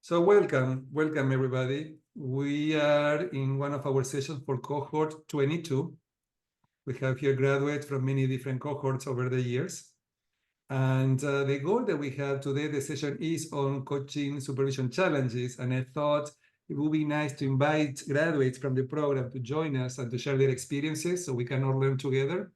So welcome everybody. We are in one of our sessions for cohort 22. We have here graduates from many different cohorts over the years. And the goal that we have today, the session is on coaching supervision challenges. And I thought it would be nice to invite graduates from the program to join us and to share their experiences so we can all learn together.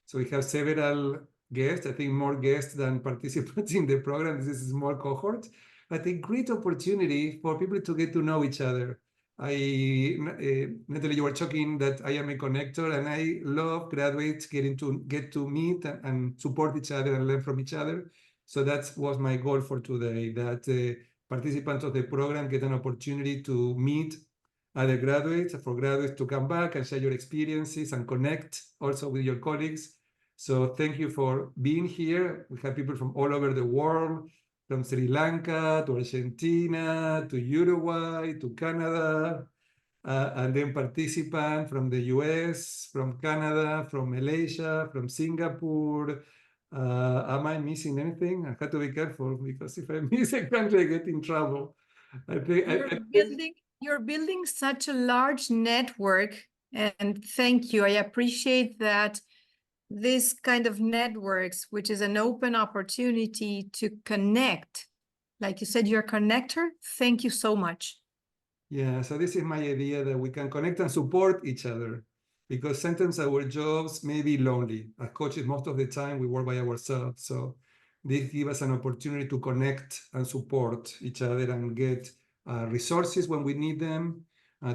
So we have several guests, I think more guests than participants in the program. This is a small cohort, but a great opportunity for people to get to know each other. Natalie, you were talking that I am a connector, and I love graduates get to meet and support each other and learn from each other. So that was my goal for today, that participants of the program get an opportunity to meet other graduates, for graduates to come back and share your experiences and connect also with your colleagues. So thank you for being here. We have people from all over the world, from Sri Lanka to Argentina to Uruguay to Canada, and then participants from the US, from Canada, from Malaysia, from Singapore. Am I missing anything? I have to be careful because if I miss a country, I get in trouble. I think you're building such a large network, and thank you. I appreciate that. This kind of networks, which is an open opportunity to connect. Like you said, you're a connector. Thank you so much. Yeah, so this is my idea, that we can connect and support each other, because sometimes our jobs may be lonely. As coaches, most of the time we work by ourselves. So this gives us an opportunity to connect and support each other and get resources when we need them,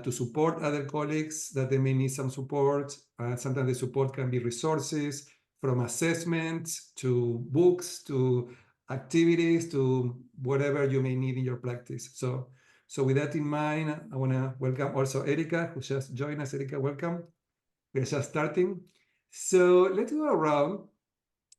to support other colleagues that they may need some support. Sometimes the support can be resources, from assessments to books to activities to whatever you may need in your practice. So with that in mind, I want to welcome also Erica, who just joined us. Erica, welcome. We're just starting. So let's go around.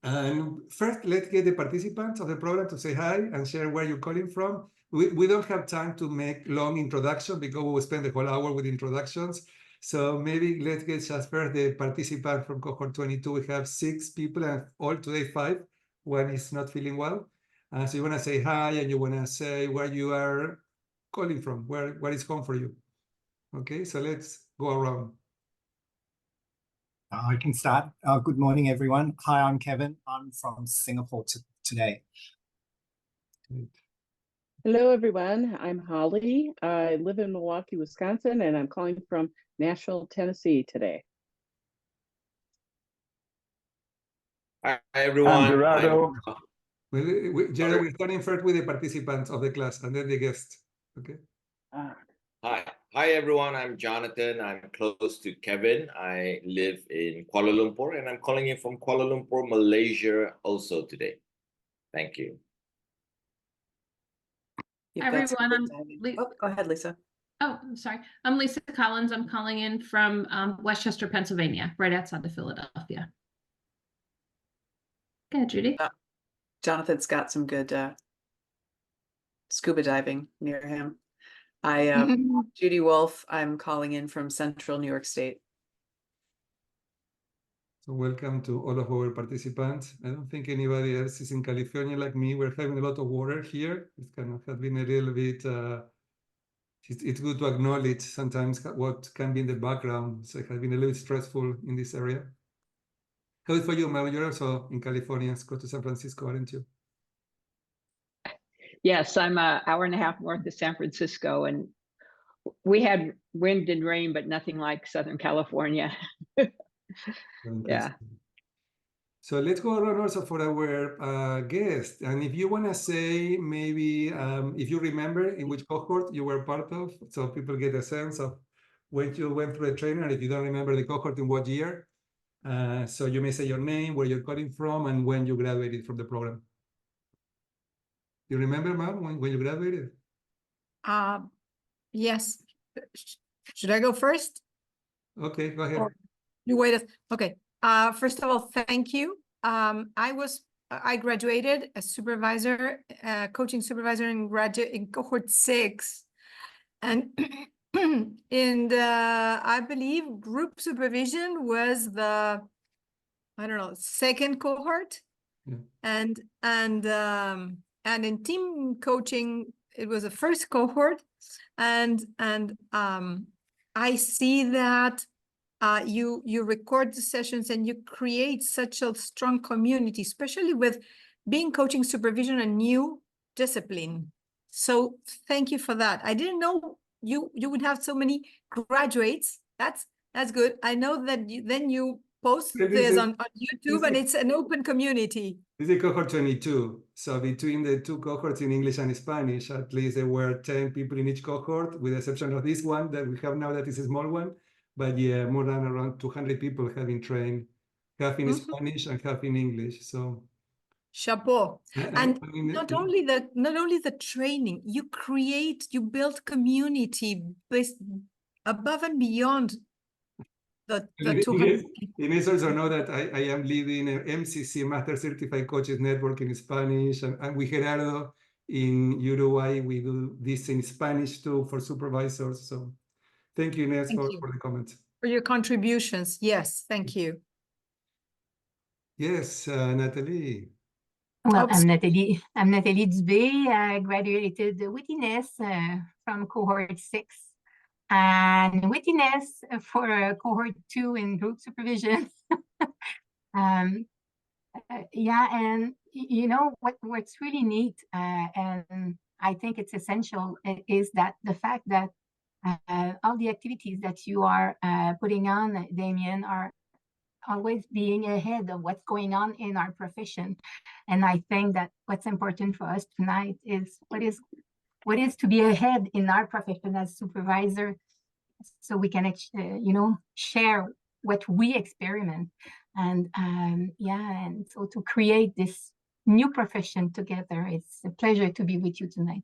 And first, let's get the participants of the program to say hi and share where you're calling from. We don't have time to make long introduction because we will spend the whole hour with introductions. So maybe let's get just first the participant from cohort 22. We have 6 people and all today 5. One is not feeling well. So you want to say hi and you want to say where you are calling from, where is home for you. Okay, so let's go around. I can start. Good morning, everyone. Hi, I'm Kevin. I'm from Singapore today. Great. Hello, everyone. I'm Holly. I live in Milwaukee, Wisconsin, and I'm calling from Nashville, Tennessee today. Hi, everyone. I'm Gerardo. Gerardo, we're starting first with the participants of the class and then the guests. Okay. Hi, everyone. I'm Jonathan. I'm close to Kevin. I live in Kuala Lumpur, and I'm calling in from Kuala Lumpur, Malaysia, also today. Thank you. Hi, everyone. Go ahead, Lisa. Oh, sorry. I'm Lisa Collins. I'm calling in from Westchester, Pennsylvania, right outside of Philadelphia. Go ahead, Judy. Jonathan's got some good scuba diving near him. Judy Wolf. I'm calling in from Central New York State. So welcome to all of our participants. I don't think anybody else is in California like me. We're having a lot of water here. It's kind of has been a little bit, it's good to acknowledge sometimes what can be in the background. So it has been a little stressful in this area. How is it for you, Mel? You're also in California, close to San Francisco, aren't you? Yes, I'm an hour and a half north of San Francisco, and we had wind and rain, but nothing like Southern California. Yeah. So let's go around also for our guest. And if you want to say maybe if you remember in which cohort you were part of, so people get a sense of when you went through a training, and if you don't remember the cohort, in what year. So you may say your name, where you're calling from, and when you graduated from the program. You remember, Mom, when you graduated? Yes. Should I go first? Okay, go ahead. Or you wait. Okay. First of all, thank you. I graduated as supervisor, coaching supervisor in cohort 6, and in the, I believe, group supervision was the, I don't know, second cohort, yeah. And in team coaching, it was a first cohort, and I see that you record the sessions and you create such a strong community, especially with being coaching supervision a new discipline. So thank you for that. I didn't know you would have so many graduates. That's good. I know that you post this on YouTube, and it's an open community. This is cohort 22. So between the two cohorts in English and Spanish, at least there were 10 people in each cohort, with the exception of this one that we have now, that is a small one. But yeah, more than around 200 people have been trained, half in Spanish and half in English. So chapeau. And I mean, not only the training, you build community based above and beyond the 200 people. Inés also know that I am leading an MCC, Master Certified Coaches Network in Spanish, and with Gerardo in Uruguay, we do this in Spanish too for supervisors. So thank you, Inés, for the comments. For your contributions. Yes, thank you. Yes, Natalie. Well, I'm Nathalie Dubé. I graduated with Inés from cohort 6, and with Inés for cohort 2 in group supervision. Yeah, and you know what's really neat, and I think it's essential, is that the fact that all the activities that you are putting on, Damien, are always being ahead of what's going on in our profession. And I think that what's important for us tonight is what is to be ahead in our profession as supervisor, so we can share what we experiment, and and so to create this new profession together. It's a pleasure to be with you tonight.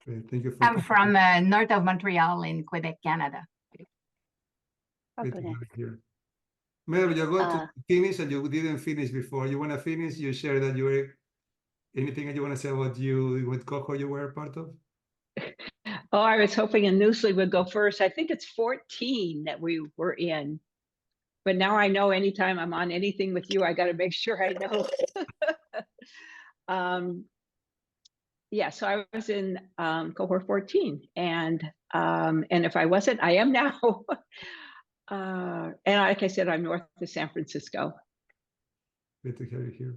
Great. Thank you. I'm from north of Montreal in Quebec, Canada. Great to have you here. Mel, you're going to finish, and you didn't finish before. You want to finish? You share that you were, anything that you want to say about you, what cohort you were a part of? Oh, I was hoping Anusli would go first. I think it's 14 that we were in. But now I know anytime I'm on anything with you, I got to make sure I know. Yeah, so I was in cohort 14, and if I wasn't, I am now. And like I said, I'm north of San Francisco. Great to have you here.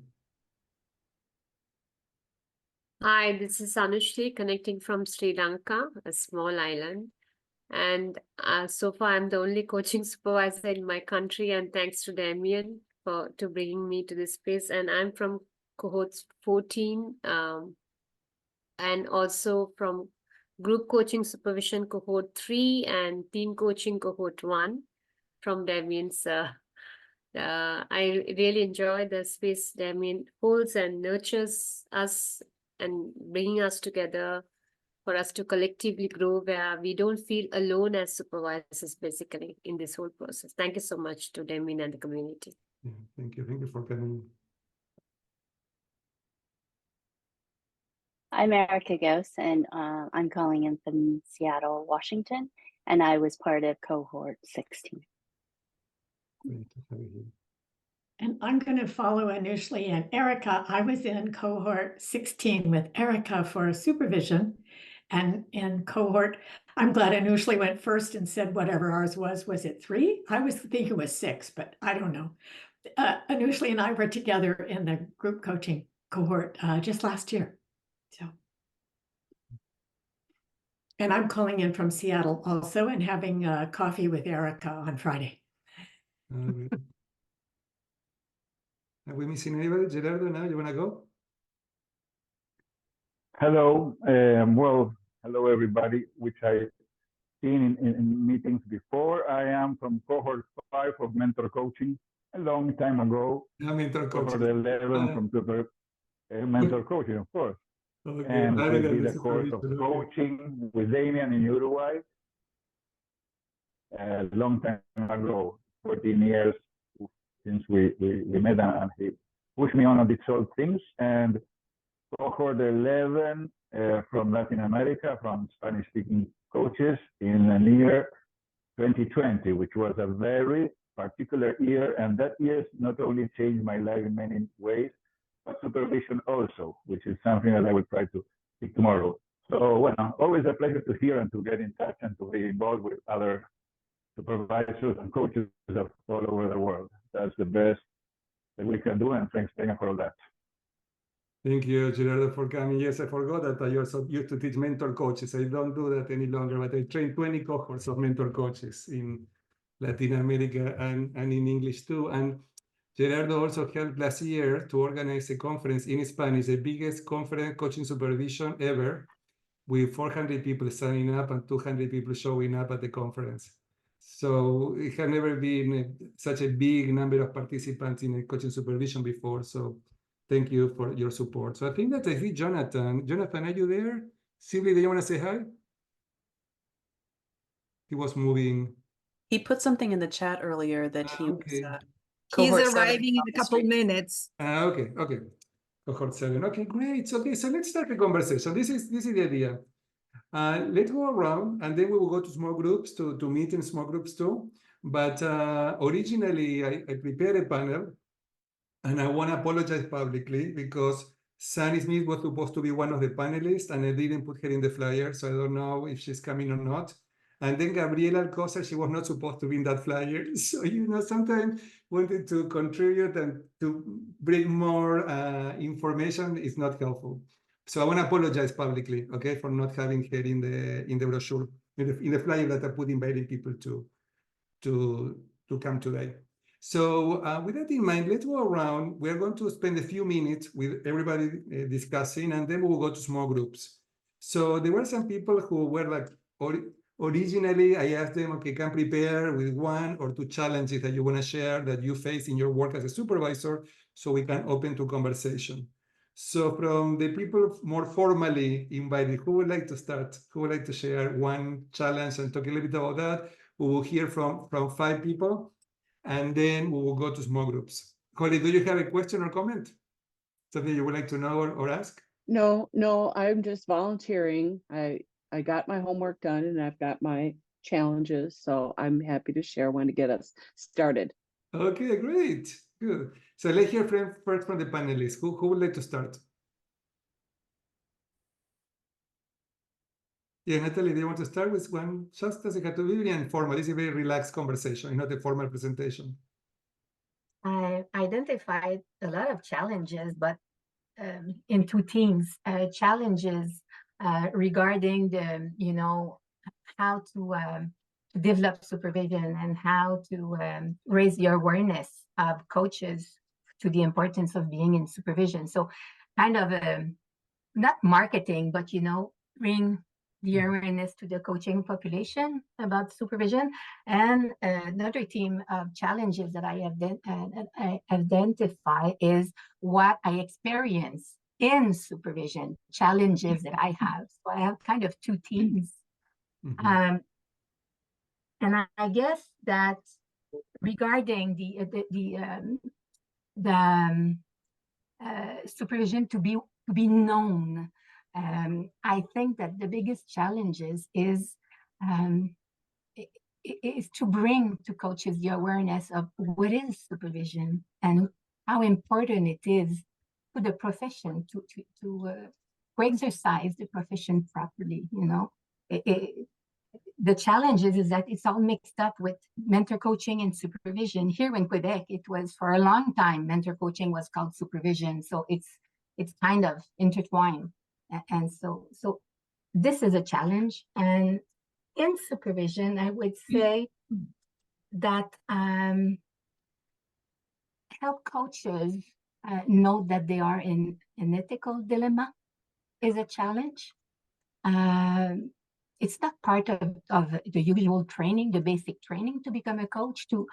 Hi, this is Anushri, connecting from Sri Lanka, a small island. And so far, I'm the only coaching supervisor in my country, and thanks to Damien to bringing me to this space. And I'm from cohorts 14, and also from group coaching supervision cohort 3 and team coaching cohort 1 from Damien's. I really enjoy the space Damien holds and nurtures us and bringing us together for us to collectively grow, where we don't feel alone as supervisors, basically, in this whole process. Thank you so much to Damien and the community. Yeah, thank you. Thank you for coming. I'm Erica Gauss, and I'm calling in from Seattle, Washington, and I was part of cohort 16. Great to have you here. And I'm going to follow Anushli and Erica. I was in cohort 16 with Erica for supervision. And in cohort, I'm glad Anushli went first and said whatever ours was it 3? I was thinking it was 6, but I don't know. Anushli and I were together in the group coaching cohort just last year. So, and I'm calling in from Seattle also, and having coffee with Erica on Friday. Are we missing anybody? Gerardo, now you want to go? Hello. Well, hello, everybody, which I've seen in meetings before. I am from cohort 5 of mentor coaching a long time ago. Mentor coaching. Cohort 11 from super mentor coaching, of course. Okay. And we did a course of coaching with Damien in Uruguay a long time ago, 14 years since we met, and he pushed me on these old things. And cohort 11 from Latin America, from Spanish-speaking coaches in the year 2020, which was a very particular year. And that year not only changed my life in many ways, but supervision also, which is something that I will try to speak tomorrow. So, well, always a pleasure to hear and to get in touch and to be involved with other supervisors and coaches all over the world. That's the best that we can do, and thanks again for all that. Thank you, Gerardo, for coming. Yes, I forgot that I also used to teach mentor coaches. I don't do that any longer, but I trained 20 cohorts of mentor coaches in Latin America and in English too. And Gerardo also helped last year to organize a conference in Spanish, the biggest conference coaching supervision ever, with 400 people signing up and 200 people showing up at the conference. So it had never been such a big number of participants in a coaching supervision before. So thank you for your support. So I think that I see Jonathan. Jonathan, are you there? Sylvie, do you want to say hi? He was moving. He put something in the chat earlier that he was He's cohort 7 arriving in on a the couple street. minutes. Okay. Cohort 7. Okay, great. Okay, so let's start the conversation. This is the idea. Let's go around, and then we will go to small groups to meet in small groups too. But originally, I prepared a panel, and I want to apologize publicly because Sunny Smith was supposed to be one of the panelists, and I didn't put her in the flyer, so I don't know if she's coming or not. And then Gabriela Alcocer, she was not supposed to be in that flyer. So, sometimes wanting to contribute and to bring more information is not helpful. So I want to apologize publicly, okay, for not having her in the brochure, in the flyer that I put inviting people to come today. So with that in mind, let's go around. We're going to spend a few minutes with everybody discussing, and then we'll go to small groups. So there were some people who were like, originally, I asked them, okay, can prepare with 1 or 2 challenges that you want to share that you face in your work as a supervisor, so we can open to conversation. So from the people more formally invited, who would like to start? Who would like to share 1 challenge and talk a little bit about that? We will hear from 5 people, and then we will go to small groups. Holly, do you have a question or comment? Something you would like to know or ask? No, I'm just volunteering. I got my homework done and I've got my challenges, so I'm happy to share one to get us started. Okay, great. Good. So let's hear first from the panelists. Who would like to start? Yeah, Natalie, do you want to start with one? Just as it had to be very informal. It's a very relaxed conversation, not a formal presentation. I identified a lot of challenges, but in 2 themes. Challenges regarding the, how to develop supervision and how to raise the awareness of coaches to the importance of being in supervision. So kind of not marketing, but, bring the awareness to the coaching population about supervision. And another theme of challenges that I identify is what I experience in supervision, challenges that I have. So I have kind of 2 themes. And I guess that regarding the supervision to be known, I think that the biggest challenges is to bring to coaches the awareness of what is supervision and how important it is to the profession to exercise the profession properly. The challenge is that it's all mixed up with mentor coaching and supervision. Here in Quebec, it was for a long time, mentor coaching was called supervision. So it's kind of intertwined. And so this is a challenge. And in supervision, I would say that help coaches know that they are in an ethical dilemma is a challenge. It's not part of the usual training, the basic training to become a coach, to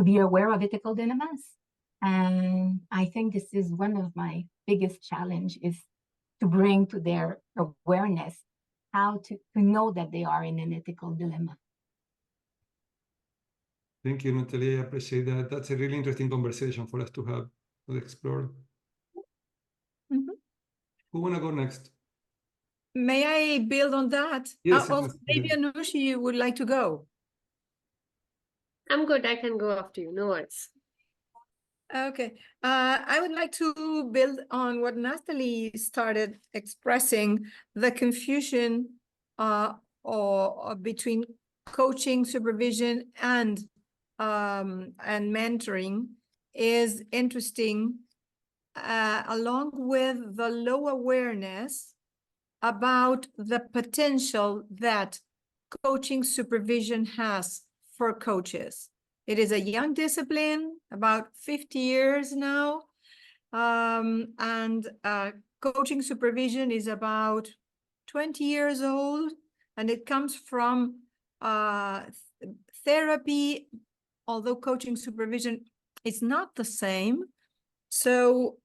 be aware of ethical dilemmas. And I think this is one of my biggest challenge is to bring to their awareness how to know that they are in an ethical dilemma. Thank you, Natalie. I appreciate that. That's a really interesting conversation for us to have, to explore. Who want to go next? May I build on that? Yes. Maybe Anush, you would like to go? I'm good. I can go after you. No worries. Okay, I would like to build on what Natalie started expressing, the confusion or between coaching, supervision, and mentoring is interesting, along with the low awareness about the potential that coaching supervision has for coaches. It is a young discipline, about 50 years now. And coaching supervision is about 20 years old, and it comes from therapy, although coaching supervision is not the same. So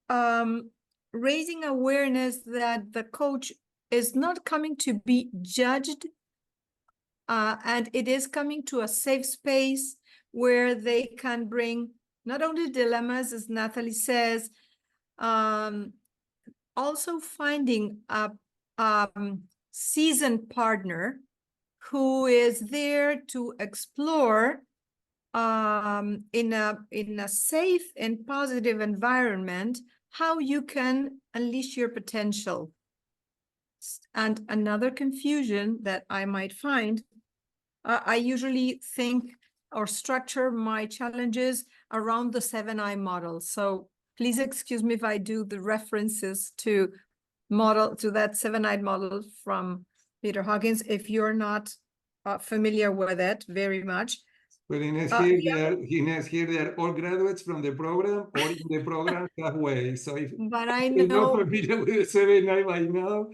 raising awareness that the coach is not coming to be judged, and it is coming to a safe space where they can bring not only dilemmas, as Natalie says, also finding a seasoned partner who is there to explore in a safe and positive environment how you can unleash your potential. And another confusion that I might find, I usually think or structure my challenges around the 7I model. So please excuse me if I do the references to that 7I model from Peter Hawkins, if you're not familiar with it very much. But Inés, here they are all graduates from the program or in the program halfway. So if but I you're not know familiar with the 7I by now,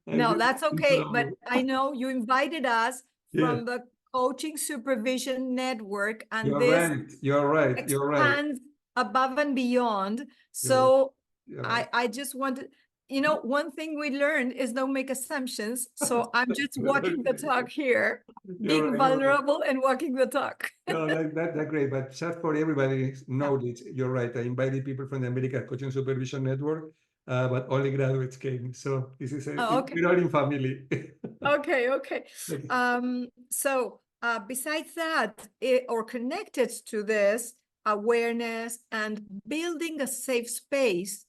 no, that's okay. so, But I know you invited us yeah, from the Coaching Supervision Network, and you're this right. You're right. You're right. expands above and beyond. You're So right. I just wanted, you know, one thing we learned is don't make assumptions. So I'm just walking the talk here, being You're right. vulnerable and walking the talk. No, that's great. But just for everybody's knowledge, you're right. I invited people from the American Coaching Supervision Network, but only graduates came. So this is Okay. we're all in family. Okay. So besides that, or connected to this awareness and building a safe space,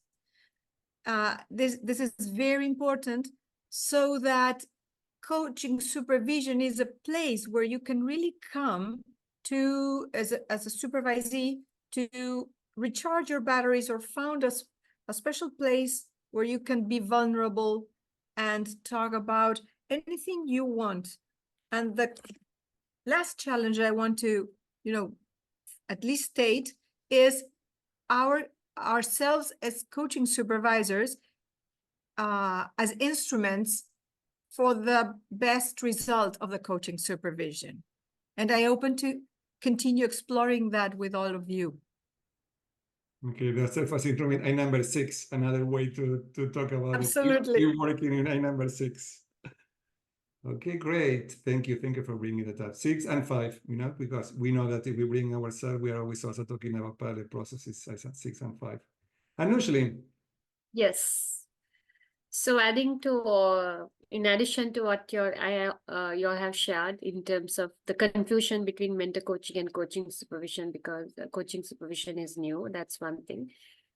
this is very important, so that coaching supervision is a place where you can really come to as a supervisee to recharge your batteries, or found a special place where you can be vulnerable and talk about anything you want. And the last challenge I want to, at least state is ourselves as coaching supervisors as instruments for the best result of the coaching supervision. And I open to continue exploring that with all of you. Okay, that's self-improvement. I number 6, another way to talk about Absolutely. it. You're working in I number 6. Okay, great. Thank you for bringing that up. 6 and 5, because we know that if we bring ourselves, we are always also talking about parallel processes. I said 6 and 5. Anushli. Yes. So adding to, in addition to what you all have shared in terms of the confusion between mentor coaching and coaching supervision, because coaching supervision is new, that's one thing.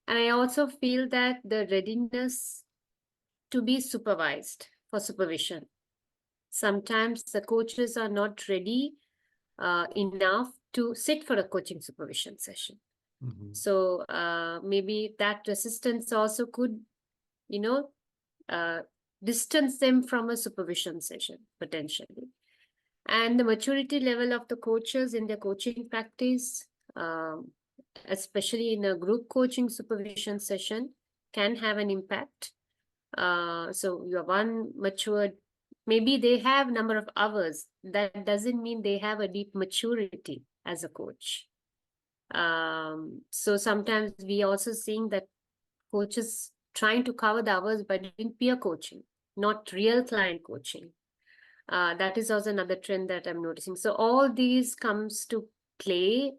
And I also feel that the readiness to be supervised for supervision. Sometimes the coaches are not ready enough to sit for a coaching supervision session. Mm-hmm. So maybe that resistance also could, distance them from a supervision session potentially. And the maturity level of the coaches in their coaching practice, especially in a group coaching supervision session, can have an impact. So you're one matured, maybe they have number of hours. That doesn't mean they have a deep maturity as a coach. So sometimes we also seeing that coaches trying to cover the hours by doing peer coaching, not real client coaching. That is also another trend that I'm noticing. So all these comes to play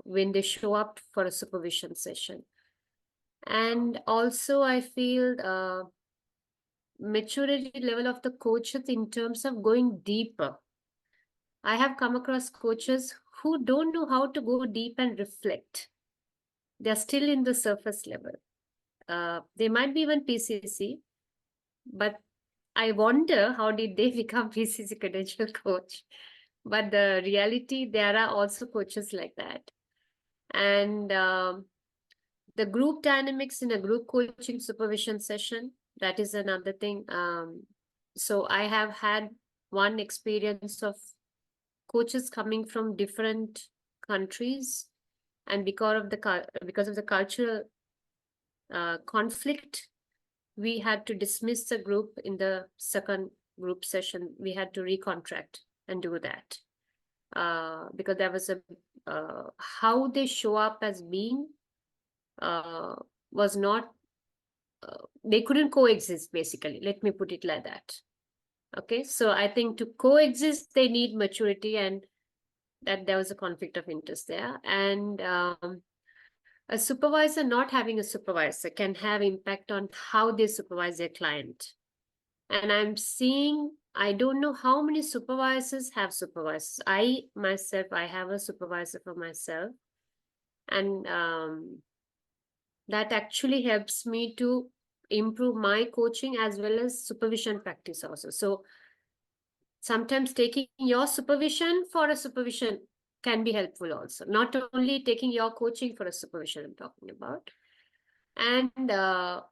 when they show up for a supervision session. And also I feel maturity level of the coaches in terms of going deeper. I have come across coaches who don't know how to go deep and reflect. they're still in the surface level. They might be even PCC, but I wonder how did they become PCC credential coach? But the reality, there are also coaches like that. And the group dynamics in a group coaching supervision session, that is another thing. So I have had one experience of coaches coming from different countries, and because of the cultural conflict, we had to dismiss the group in the second group session. We had to recontract and do that because there was a how they show up as being was not they couldn't coexist, basically. Let me put it like that. Okay, so I think to coexist they need maturity, and that there was a conflict of interest there. And a supervisor not having a supervisor can have impact on how they supervise their client. And I'm seeing, I don't know how many supervisors have supervisors. I have a supervisor for myself. And that actually helps me to improve my coaching as well as supervision practice also. So sometimes taking your supervision for a supervision can be helpful also. Not only taking your coaching for a supervision I'm talking about. And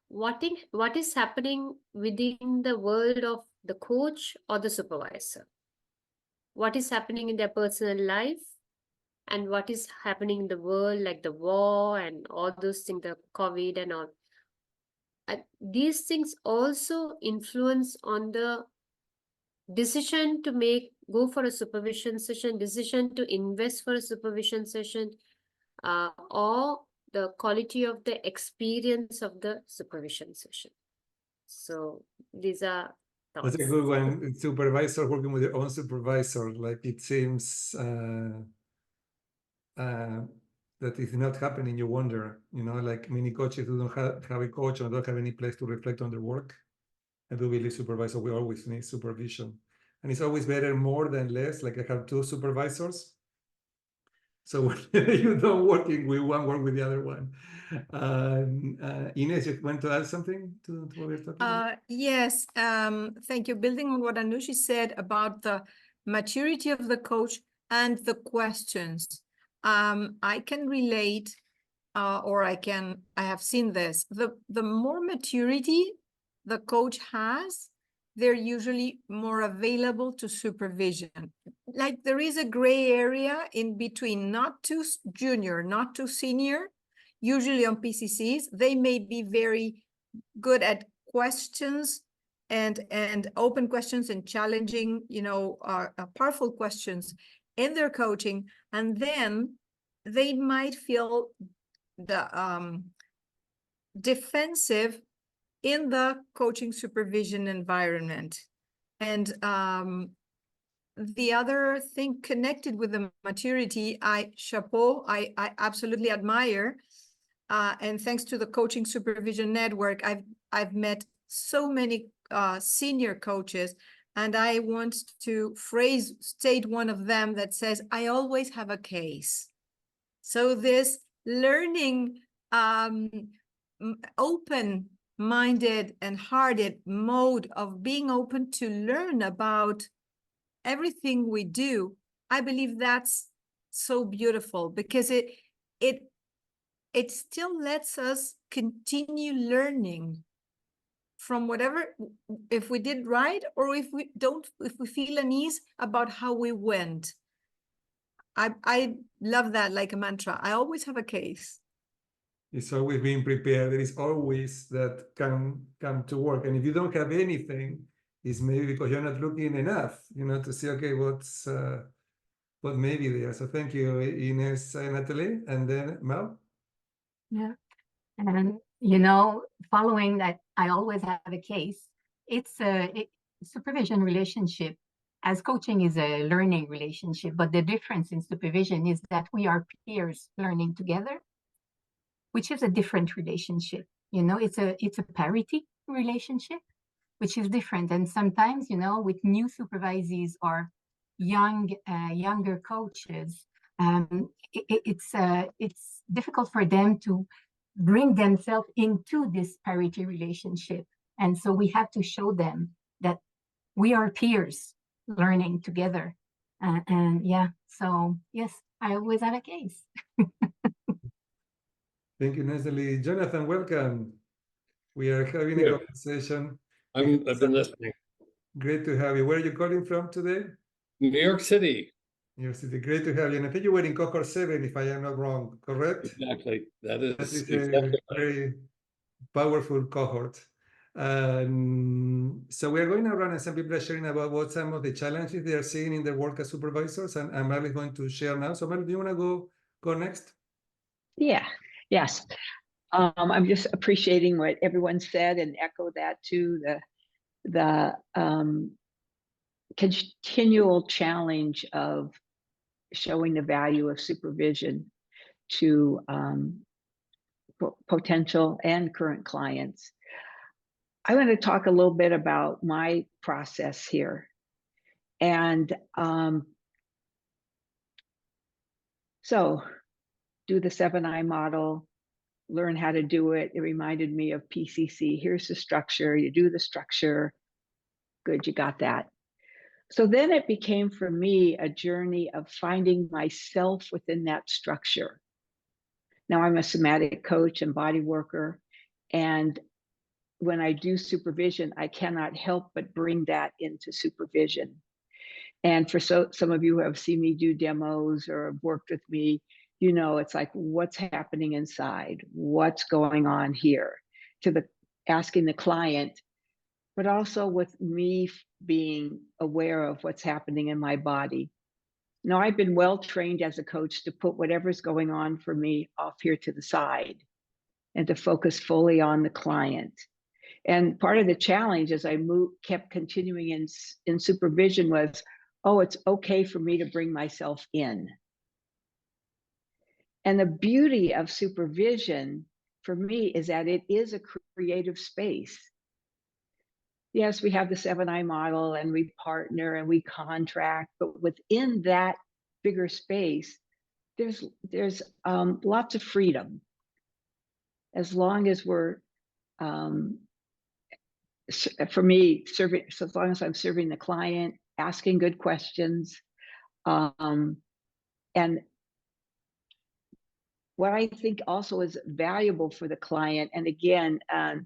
what is happening within the world of the coach or the supervisor? What is happening in their personal life? And what is happening in the world, like the war and all those things, the COVID and all. These things also influence on the decision to go for a supervision session, decision to invest for a supervision session, or the quality of the experience of the supervision session. So these are thoughts. That's a good one. Supervisor working with your own supervisor, like it seems that is not happening. You wonder, like many coaches who don't have a coach or don't have any place to reflect on their work. I do believe supervisor, we always need supervision. And it's always better more than less. Like I have two supervisors. So when you don't working with one, work with the other one. Ines, you want to add something to what we're talking about? Yes, thank you. Building on what Anushi said about the maturity of the coach and the questions, I can relate, or I have seen this. The more maturity the coach has, they're usually more available to supervision. Like there is a gray area in between, not too junior, not too senior. Usually on PCCs, they may be very good at questions and open questions and challenging, powerful questions in their coaching. And then they might feel the defensive in the coaching supervision environment. And the other thing connected with the maturity, I absolutely admire. And thanks to the Coaching Supervision Network, I've met so many senior coaches, and I want to state one of them that says, I always have a case. So this learning, open-minded and hearted mode of being open to learn about everything we do, I believe that's so beautiful, because it still lets us continue learning from whatever, if we did right, or if we feel unease about how we went. I love that like a mantra. I always have a case. It's always being prepared. There is always that can come to work. And if you don't have anything, it's maybe because you're not looking enough, to see, okay, what may be there. So thank you, Ines and Natalie. And then Mel? Yeah. And, following that, I always have a case. It's a supervision relationship, as coaching is a learning relationship, but the difference in supervision is that we are peers learning together, which is a different relationship. It's a parity relationship, which is different. And sometimes, with new supervisees or younger coaches, it's difficult for them to bring themselves into this parity relationship. And so we have to show them that we are peers learning together. And yeah, so yes, I always have a case. Thank you, Nestle. Jonathan, welcome. We are having a conversation. I've been listening. Great to have you. Where are you calling from today? New York City. New York City. Great to have you. And I think you were in cohort 7, if I am not wrong, correct? Exactly. That is a very powerful cohort. So we are going around and some people are sharing about what some of the challenges they are seeing in their work as supervisors. And Marley is going to share now. So Marley, do you want to go next? Yeah, yes. I'm just appreciating what everyone said and echo that too, the continual challenge of showing the value of supervision to potential and current clients. I want to talk a little bit about my process here. And so do the 7I model, learn how to do it. It reminded me of PCC. Here's the structure. You do the structure. Good, you got that. So then it became for me a journey of finding myself within that structure. Now I'm a somatic coach and body worker. And when I do supervision, I cannot help but bring that into supervision. And for some of you who have seen me do demos or have worked with me, you know, it's like, what's happening inside? What's going on here? Asking the client, but also with me being aware of what's happening in my body. Now, I've been well trained as a coach to put whatever's going on for me off here to the side and to focus fully on the client. And part of the challenge as I kept continuing in supervision was, oh, it's okay for me to bring myself in. And the beauty of supervision for me is that it is a creative space. Yes, we have the 7I model and we partner and we contract, but within that bigger space, there's lots of freedom. As long as we're, for me, so as long as I'm serving the client, asking good questions, and what I think also is valuable for the client, and again,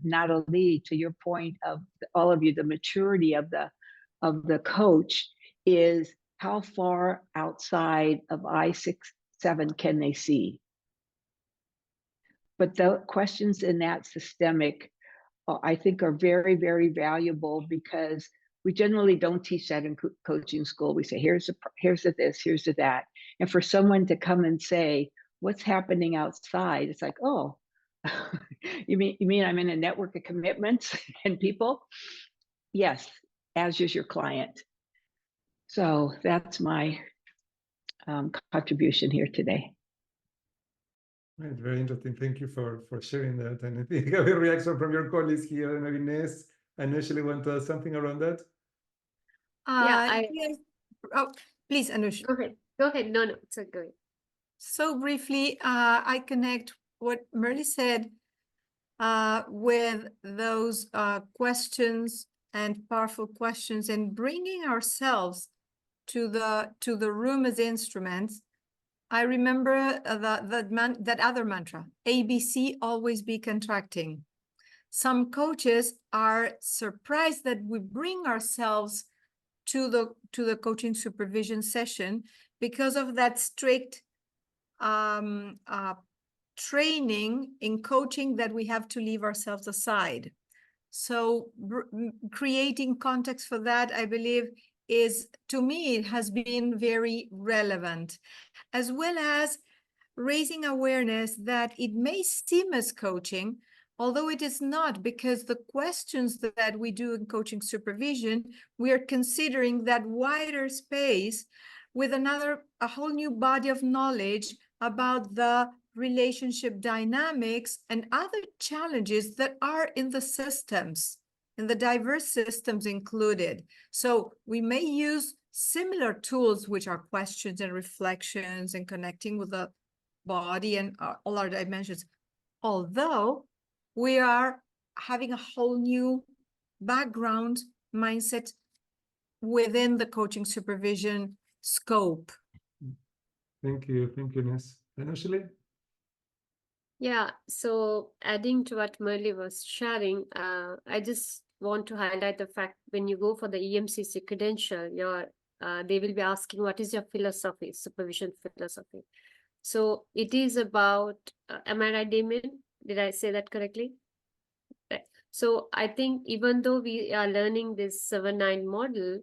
Natalie, to your point of all of you, the maturity of the coach is how far outside of I-6-7 can they see? But the questions in that systemic, I think, are very, very valuable because we generally don't teach that in coaching school. We say, here's the this, here's the that. And for someone to come and say, what's happening outside? It's like, oh, you mean I'm in a network of commitments and people? Yes, as is your client. So that's my contribution here today. Right, very interesting. Thank you for sharing that. And I think I have a reaction from your colleagues here. Maybe Nes, I initially want to add something around that. Yes. Oh, please, Anush. Go ahead. No, it's okay. So briefly, I connect what Merle said with those questions and powerful questions and bringing ourselves to the room as instruments. I remember that other mantra, ABC, always be contracting. Some coaches are surprised that we bring ourselves to the coaching supervision session because of that strict training in coaching that we have to leave ourselves aside. So creating context for that, I believe, is, to me, it has been very relevant, as well as raising awareness that it may seem as coaching, although it is not, because the questions that we do in coaching supervision, we are considering that wider space with a whole new body of knowledge about the relationship dynamics and other challenges that are in the systems, in the diverse systems included. So we may use similar tools, which are questions and reflections and connecting with the body and all our dimensions. Although we are having a whole new background mindset within the coaching supervision scope. Thank you, Nes. And Ashley? Yeah, so adding to what Merle was sharing, I just want to highlight the fact when you go for the EMCC credential, they will be asking what is your philosophy, supervision philosophy. So it is about, am I right, Damien? Did I say that correctly? Right. So I think even though we are learning this 7-9 model,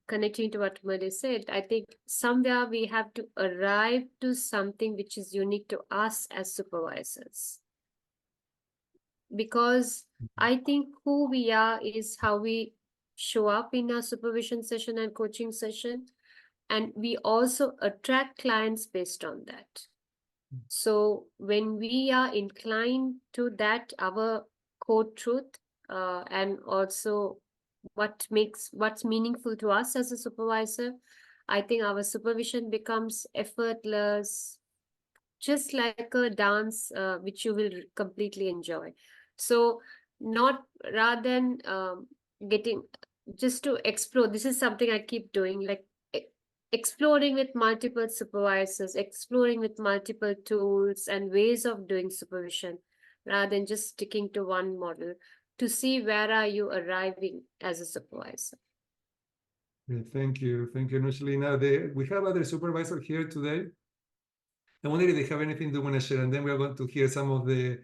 connecting to what Merle said, I think somewhere we have to arrive to something which is unique to us as supervisors. Because I think who we are is how we show up in our supervision session and coaching session. And we also attract clients based on that. So when we are inclined to that, our core truth, and also what's meaningful to us as a supervisor, I think our supervision becomes effortless, just like a dance, which you will completely enjoy. So not rather than getting just to explore, this is something I keep doing, like exploring with multiple supervisors, exploring with multiple tools and ways of doing supervision, rather than just sticking to one model, to see where are you arriving as a supervisor. Thank you, Nushli. Now we have other supervisors here today. I wonder if they have anything they want to share, and then we are going to hear some of the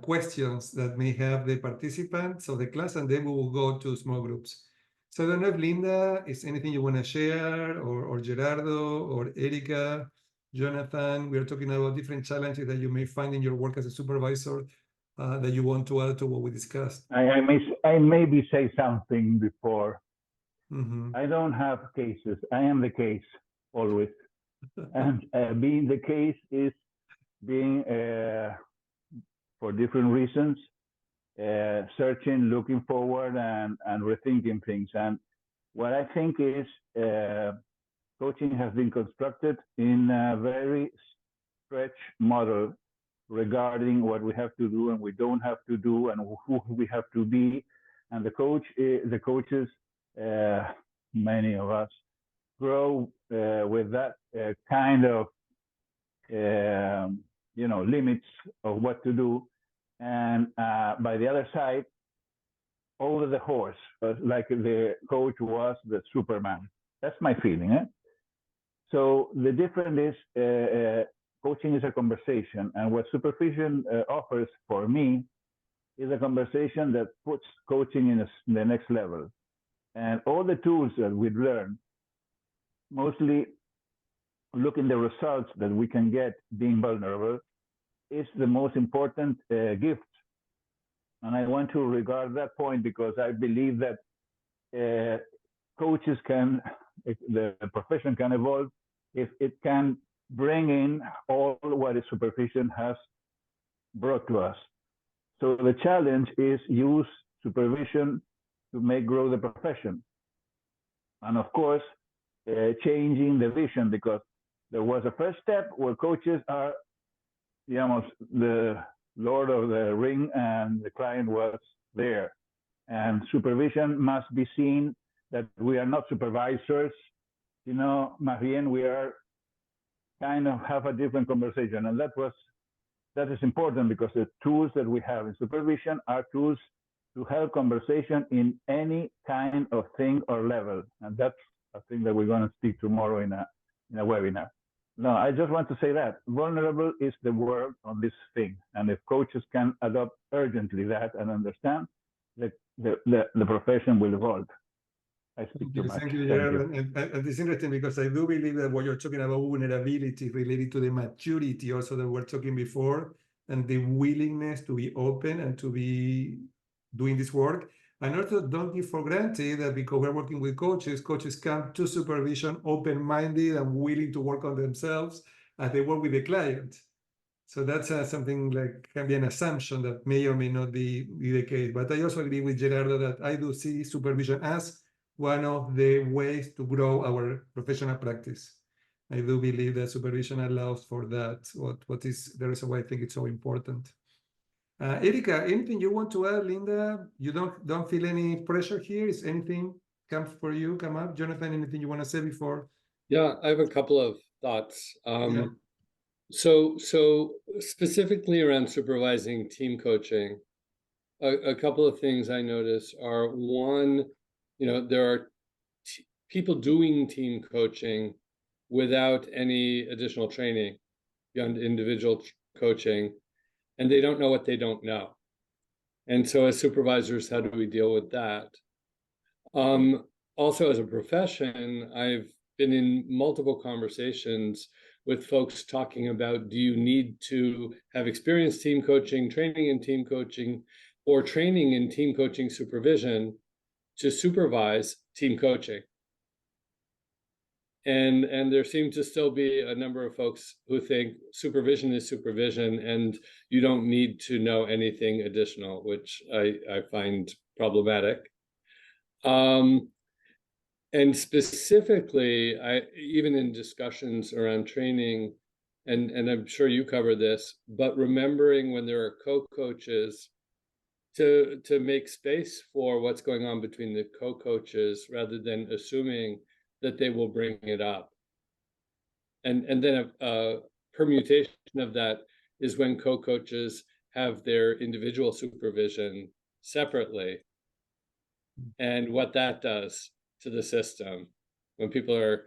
questions that may have the participants of the class, and then we will go to small groups. So I don't know if Linda is anything you want to share, or Gerardo, or Erica, Jonathan. We are talking about different challenges that you may find in your work as a supervisor that you want to add to what we discussed. I maybe say something before. I don't have cases. I am the case always. And being the case is being, for different reasons, searching, looking forward, and rethinking things. And what I think is coaching has been constructed in a very stretched model regarding what we have to do and we don't have to do and who we have to be. And the coaches, many of us, grow with that kind of limits of what to do. And by the other side, over the horse, like the coach was the Superman. That's my feeling. So the difference is coaching is a conversation, and what supervision offers for me is a conversation that puts coaching in the next level. And all the tools that we learn mostly look in the results that we can get being vulnerable is the most important gift. And I want to regard that point because I believe that coaches the profession can evolve if it can bring in all what a supervision has brought to us. So the challenge is use supervision to grow the profession. And of course, changing the vision, because there was a first step where coaches are, the Lord of the Ring and the client was there. And supervision must be seen that we are not supervisors, Marien, we are kind of have a different conversation. And that is important because the tools that we have in supervision are tools to help conversation in any kind of thing or level. And that's a thing that we're going to speak tomorrow in a webinar. No, I just want to say that vulnerable is the word on this thing. And if coaches can adopt urgently that and understand, the profession will evolve. I speak too much. Thank you, Gerard. And it's interesting because I do believe that what you're talking about vulnerability related to the maturity also that we were talking before, and the willingness to be open and to be doing this work. And also don't give for granted that because we're working with coaches come to supervision open-minded and willing to work on themselves as they work with the client. So that's something like can be an assumption that may or may not be the case. But I also agree with Gerardo that I do see supervision as one of the ways to grow our professional practice. I do believe that supervision allows for that. What is the reason why I think it's so important. Erika, anything you want to add? Linda, you don't feel any pressure here? Is anything come up? Jonathan, anything you want to say before? Yeah, I have a couple of thoughts. So specifically around supervising team coaching, a couple of things I notice are, one, there are people doing team coaching without any additional training beyond individual coaching, and they don't know what they don't know. And so as supervisors, how do we deal with that? Also, as a profession, I've been in multiple conversations with folks talking about, do you need to have experienced team coaching, training in team coaching, or training in team coaching supervision to supervise team coaching? And there seem to still be a number of folks who think supervision is supervision and you don't need to know anything additional, which I find problematic. And specifically, even in discussions around training, and I'm sure you cover this, but remembering when there are co-coaches to make space for what's going on between the co-coaches rather than assuming that they will bring it up. And then a permutation of that is when co-coaches have their individual supervision separately, and what that does to the system when people are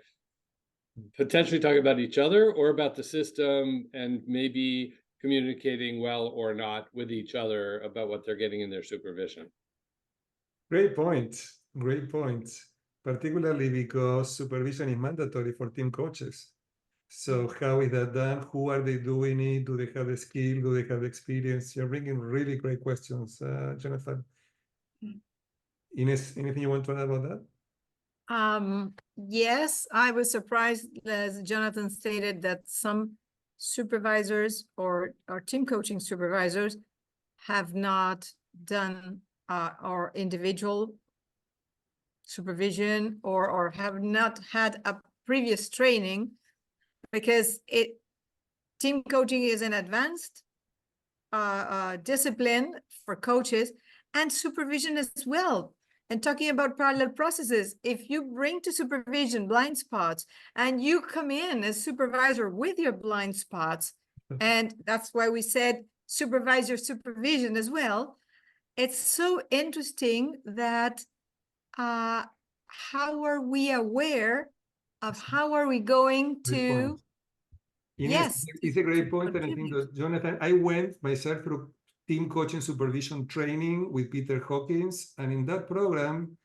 potentially talking about each other or about the system and maybe communicating well or not with each other about what they're getting in their supervision. Great point. Great point. Particularly because supervision is mandatory for team coaches. So how is that done? Who are they doing it? Do they have the skill? Do they have the experience? You're bringing really great questions, Jonathan. Ines, anything you want to add about that? Yes, I was surprised, as Jonathan stated, that some supervisors or team coaching supervisors have not done or individual supervision or have not had a previous training, because team coaching is an advanced discipline for coaches, and supervision as well. And talking about parallel processes, if you bring to supervision blind spots and you come in as supervisor with your blind spots, and that's why we said supervisor supervision as well, it's so interesting that how are we aware of how are we going to... Yes, it's a great point. And I think that, Jonathan, I went myself through team coaching supervision training with Peter Hawkins. And in that program,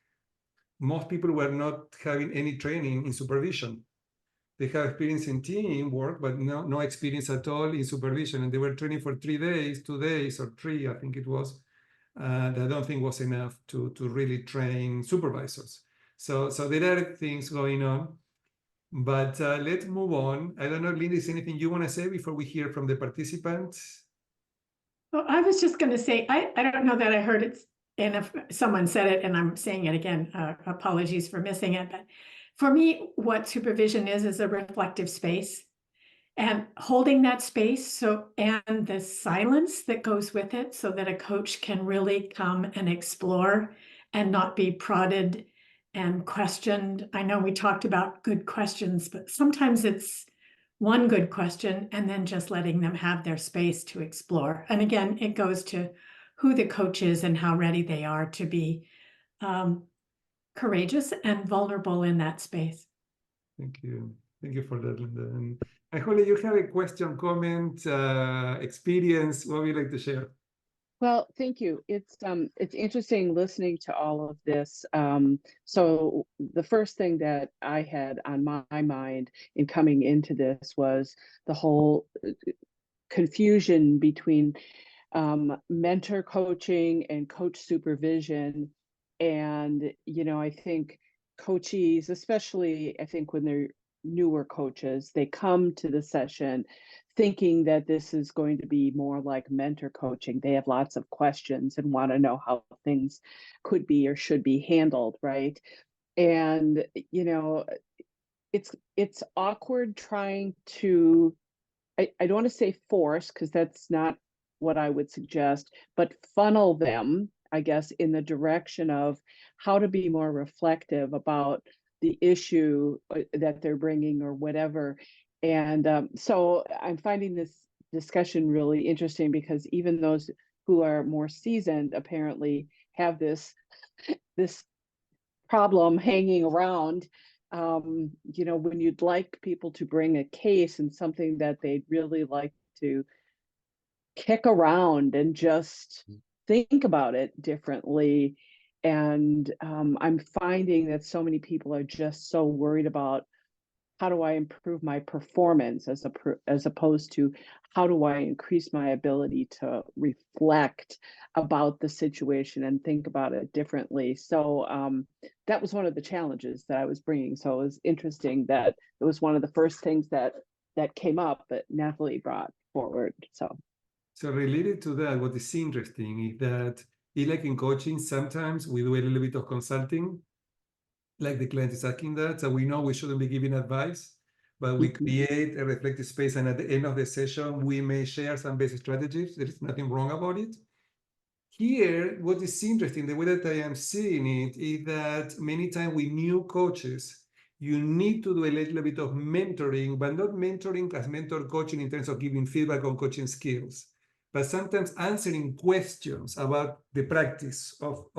most people were not having any training in supervision. They have experience in teamwork, but no experience at all in supervision. And they were training for 3 days, 2 days, or 3, I think it was. That I don't think was enough to really train supervisors. So there are things going on. But let's move on. I don't know, Linda, is anything you want to say before we hear from the participants? Well, I was just going to say, I don't know that I heard it, and if someone said it and I'm saying it again, apologies for missing it. But for me, what supervision is a reflective space, and holding that space and the silence that goes with it, so that a coach can really come and explore and not be prodded and questioned. I know we talked about good questions, but sometimes it's one good question and then just letting them have their space to explore. And again, it goes to who the coach is and how ready they are to be courageous and vulnerable in that space. Thank you. Thank you for that, Linda. And Holly, you have a question, comment, experience. What would you like to share? Well, thank you. It's interesting listening to all of this. So the first thing that I had on my mind in coming into this was the whole confusion between mentor coaching and coach supervision. And, I think coaches, especially I think when they're newer coaches, they come to the session thinking that this is going to be more like mentor coaching. They have lots of questions and want to know how things could be or should be handled, right? And, you know, it's awkward trying to, I don't want to say force, because that's not what I would suggest, but funnel them, I guess, in the direction of how to be more reflective about the issue that they're bringing or whatever. And so I'm finding this discussion really interesting, because even those who are more seasoned apparently have this problem hanging around. You know, when you'd like people to bring a case and something that they'd really like to kick around and just think about it differently. And I'm finding that so many people are just so worried about, how do I improve my performance, as opposed to how do I increase my ability to reflect about the situation and think about it differently. So that was one of the challenges that I was bringing. So it was interesting that it was one of the first things that came up that Natalie brought forward. So related to that, what is interesting is that, like in coaching, sometimes we do a little bit of consulting, like the client is asking that, so we know we shouldn't be giving advice, but we create a reflective space, and at the end of the session, we may share some basic strategies. There is nothing wrong about it. Here, what is interesting, the way that I am seeing it, is that many times with new coaches, you need to do a little bit of mentoring, but not mentoring as mentor coaching in terms of giving feedback on coaching skills, but sometimes answering questions about the practice of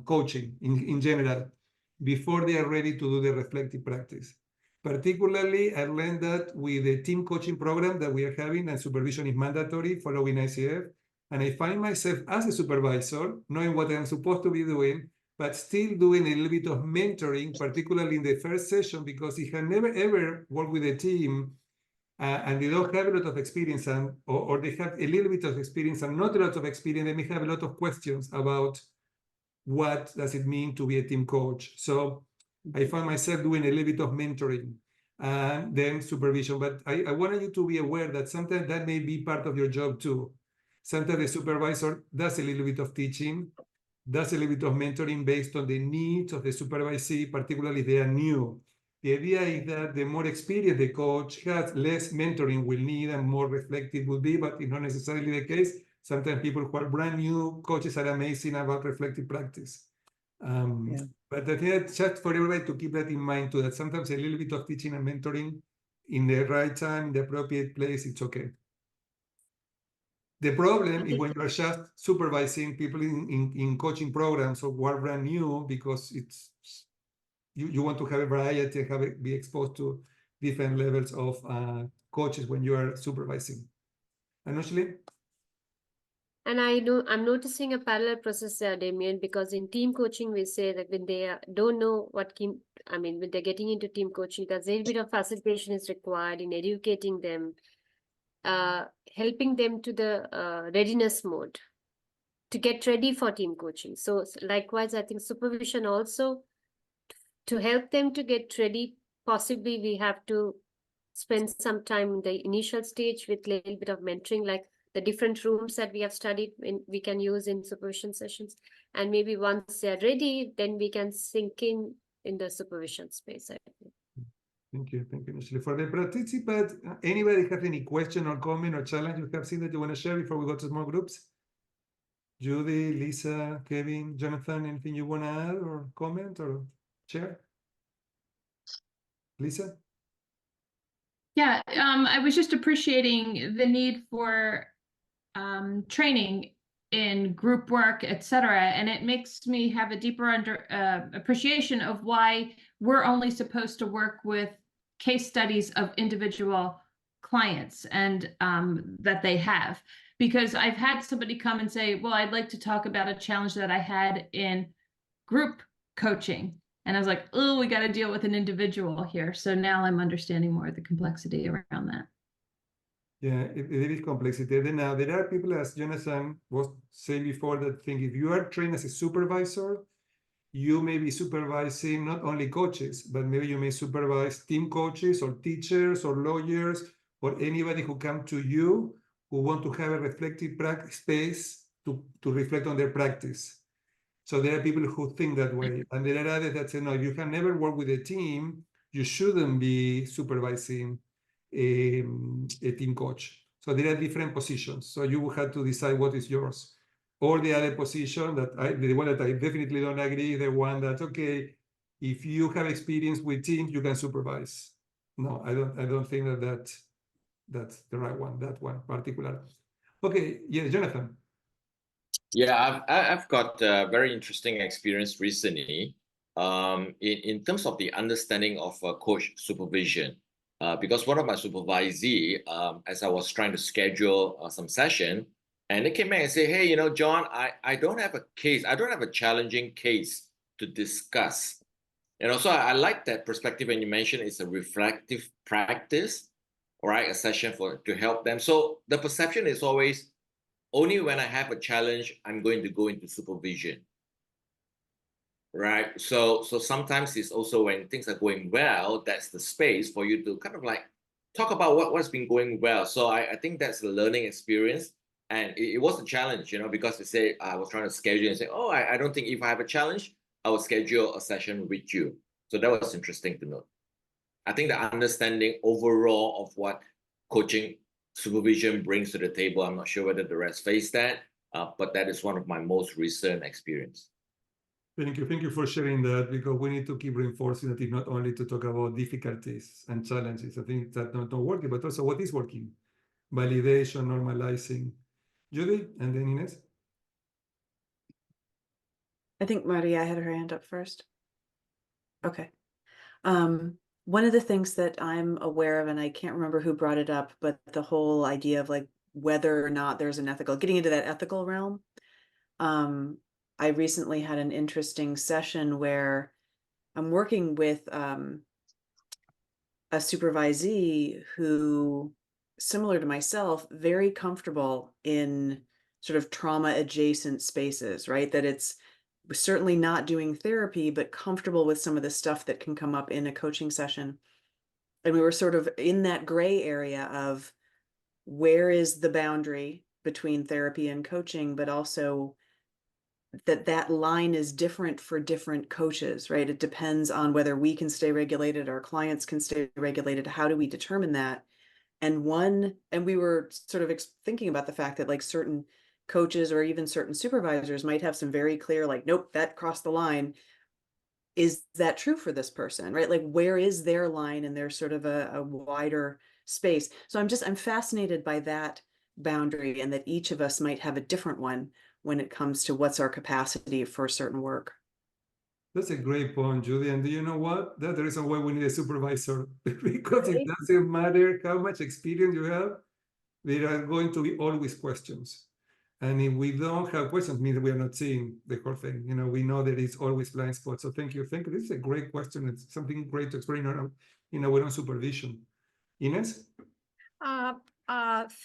coaching in general, before they are ready to do the reflective practice. Particularly, I learned that with the team coaching program that we are having, and supervision is mandatory following ICF. And I find myself as a supervisor, knowing what I'm supposed to be doing, but still doing a little bit of mentoring, particularly in the first session, because if I never ever worked with a team, and they don't have a lot of experience, or they have a little bit of experience and not a lot of experience, they may have a lot of questions about what does it mean to be a team coach. So I find myself doing a little bit of mentoring and then supervision. But I wanted you to be aware that sometimes that may be part of your job too. Sometimes the supervisor does a little bit of teaching, does a little bit of mentoring based on the needs of the supervisee, particularly if they are new. The idea is that the more experience the coach has, less mentoring will need and more reflective will be, but it's not necessarily the case. Sometimes people who are brand new coaches are amazing about reflective practice. But I think just for everybody to keep that in mind too, that sometimes a little bit of teaching and mentoring in the right time, in the appropriate place, it's okay. The problem is when you are just supervising people in coaching programs or who are brand new, because it's you want to have a variety and be exposed to different levels of coaches when you are supervising. Anushli? And I know I'm noticing a parallel process there, Damien, because in team coaching, we say that when they don't know when they're getting into team coaching, there's a little bit of facilitation is required in educating them, helping them to the readiness mode to get ready for team coaching. So likewise, I think supervision also, to help them to get ready, possibly we have to spend some time in the initial stage with a little bit of mentoring, like the different rooms that we have studied we can use in supervision sessions. And maybe once they're ready, then we can sink in the supervision space, I think. Thank you, Michelle. For the participants, anybody have any question or comment or challenge you have seen that you want to share before we go to small groups? Judy, Lisa, Kevin, Jonathan, anything you want to add or comment or share? Lisa? Yeah, I was just appreciating the need for training in group work, etc. And it makes me have a deeper appreciation of why we're only supposed to work with case studies of individual clients and that they have. Because I've had somebody come and say, well, I'd like to talk about a challenge that I had in group coaching. And I was like, oh, we got to deal with an individual here. So now I'm understanding more of the complexity around that. Yeah, it is complexity. Now, there are people, as Jonathan was saying before, that think if you are trained as a supervisor, you may be supervising not only coaches, but maybe you may supervise team coaches or teachers or lawyers or anybody who come to you who want to have a reflective practice space to reflect on their practice. So there are people who think that way, and there are others that say, no, if you have never worked with a team, you shouldn't be supervising a team coach. So there are different positions. So you will have to decide what is yours. Or the other position the one that I definitely don't agree is the one that, okay, if you have experience with teams, you can supervise. No, I don't think that's the right one, that one particular. Okay, yeah, Jonathan. Yeah, I've got a very interesting experience recently in terms of the understanding of coach supervision. Because one of my supervisee, as I was trying to schedule some session, and they came back and say, hey, you know, John, I don't have a case. I don't have a challenging case to discuss. You know, so I like that perspective when you mentioned it's a reflective practice, right? A session to help them. So the perception is always, only when I have a challenge, I'm going to go into supervision, right? So sometimes it's also when things are going well, that's the space for you to kind of like talk about what's been going well. So I think that's a learning experience. And it was a challenge, you know, because they say I was trying to schedule and say, oh, I don't think if I have a challenge, I will schedule a session with you. So that was interesting to note. I think the understanding overall of what coaching supervision brings to the table, I'm not sure whether the rest face that, but that is one of my most recent experience. Thank you for sharing that, because we need to keep reinforcing that it's not only to talk about difficulties and challenges. I think that's not working, but also what is working. Validation, normalizing. Judy, and then Ines. I think Maria had her hand up first. Okay. One of the things that I'm aware of, and I can't remember who brought it up, but the whole idea of like whether or not there's an ethical, getting into that ethical realm. I recently had an interesting session where I'm working with a supervisee who, similar to myself, very comfortable in sort of trauma adjacent spaces, right? That it's certainly not doing therapy, but comfortable with some of the stuff that can come up in a coaching session. And we were sort of in that gray area of where is the boundary between therapy and coaching, but also that line is different for different coaches, right? It depends on whether we can stay regulated, our clients can stay regulated. How do we determine that? And we were sort of thinking about the fact that like certain coaches or even certain supervisors might have some very clear, like, nope, that crossed the line. Is that true for this person, right? Like, where is their line? And there's sort of a wider space. So I'm fascinated by that boundary, and that each of us might have a different one when it comes to what's our capacity for certain work. That's a great point, Judy. And do you know what? That's the reason why we need a supervisor. Because it doesn't matter how much experience you have, there are going to be always questions. And if we don't have questions, it means we are not seeing the whole thing. You know, we know there is always blind spots. So thank you. This is a great question. It's something great to explain on supervision. Ines?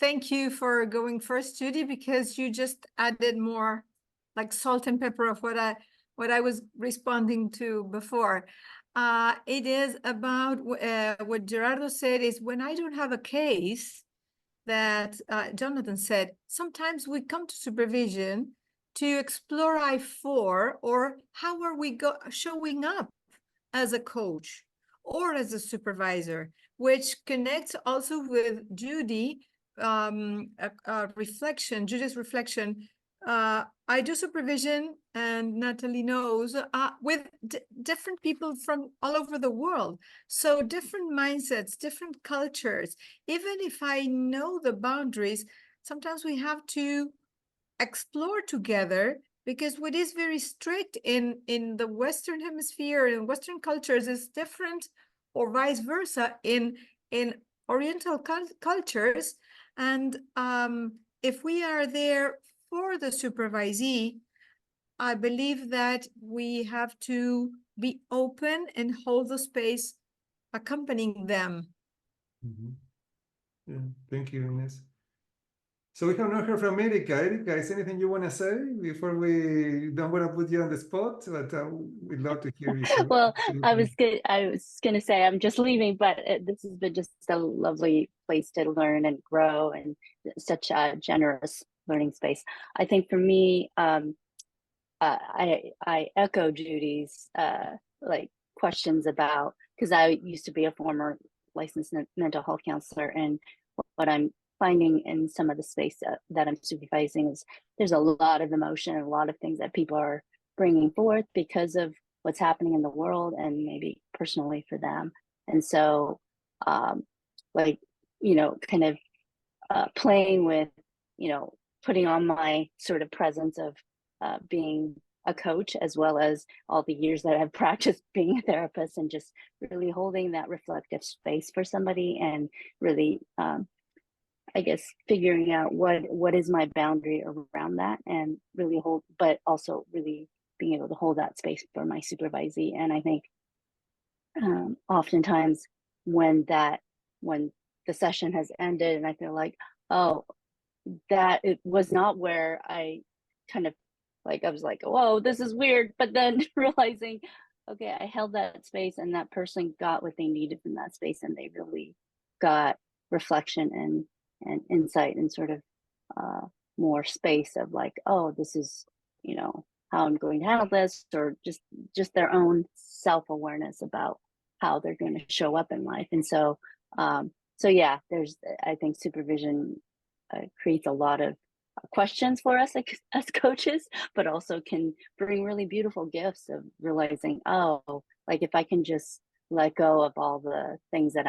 Thank you for going first, Judy, because you just added more like salt and pepper of what I was responding to before. It is about what Gerardo said is when I don't have a case that Jonathan said, sometimes we come to supervision to explore I4 or how are we showing up as a coach or as a supervisor, which connects also with Judy reflection, Judy's reflection. I do supervision, and Natalie knows, with different people from all over the world. So different mindsets, different cultures. Even if I know the boundaries, sometimes we have to explore together, because what is very strict in the Western hemisphere and Western cultures is different, or vice versa in Oriental cultures. And if we are there for the supervisee, I believe that we have to be open and hold the space accompanying them. Mm-hmm. Yeah, thank you, Ines. So we have not heard from Erika. Erika, is anything you want to say before we don't want to put you on the spot? But we'd love to hear you. Well, I was gonna say I'm just leaving, but this has been just a lovely place to learn and grow, and such a generous learning space. I think for me, I echo Judy's like questions about, because I used to be a former licensed mental health counselor, and what I'm finding in some of the space that I'm supervising is there's a lot of emotion and a lot of things that people are bringing forth because of what's happening in the world and maybe personally for them. And so like, you know, kind of playing with, you know, putting on my sort of presence of being a coach, as well as all the years that I've practiced being a therapist, and just really holding that reflective space for somebody, and really, I guess, figuring out what is my boundary around that, and really hold, but also really being able to hold that space for my supervisee. And I think oftentimes when the session has ended and I feel like, oh, that it was not where I kind of like, I was like, whoa, this is weird. But then realizing, okay, I held that space and that person got what they needed from that space, and they really got reflection and insight, and sort of more space of like, oh, this is, you know, how I'm going to handle this, or just their own self-awareness about how they're going to show up in life. And so yeah, I think supervision creates a lot of questions for us as coaches, but also can bring really beautiful gifts of realizing, oh, like if I can just let go of all the things that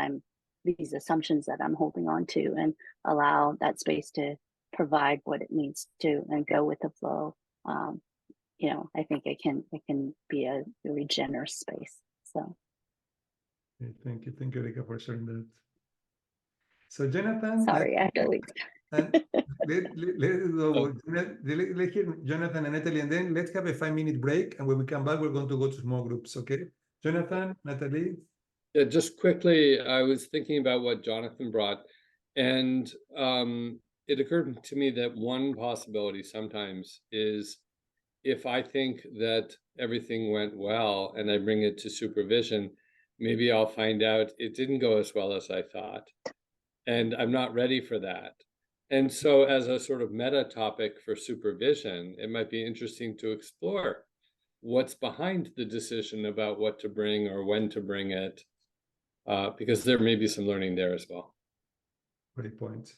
these assumptions that I'm holding on to, and allow that space to provide what it needs to, and go with the flow, you know, I think it can be a really generous space. So thank you, Erika, for sharing that. So Jonathan, sorry, I have to leave. And let's go. Let's hear Jonathan and Natalie, and then let's have a 5-minute break. And when we come back, we're going to go to small groups. Okay, Jonathan, Natalie. Yeah, just quickly, I was thinking about what Jonathan brought, and it occurred to me that one possibility sometimes is, if I think that everything went well and I bring it to supervision, maybe I'll find out it didn't go as well as I thought, and I'm not ready for that. And so as a sort of meta topic for supervision, it might be interesting to explore what's behind the decision about what to bring or when to bring it, because there may be some learning there as well. Great point.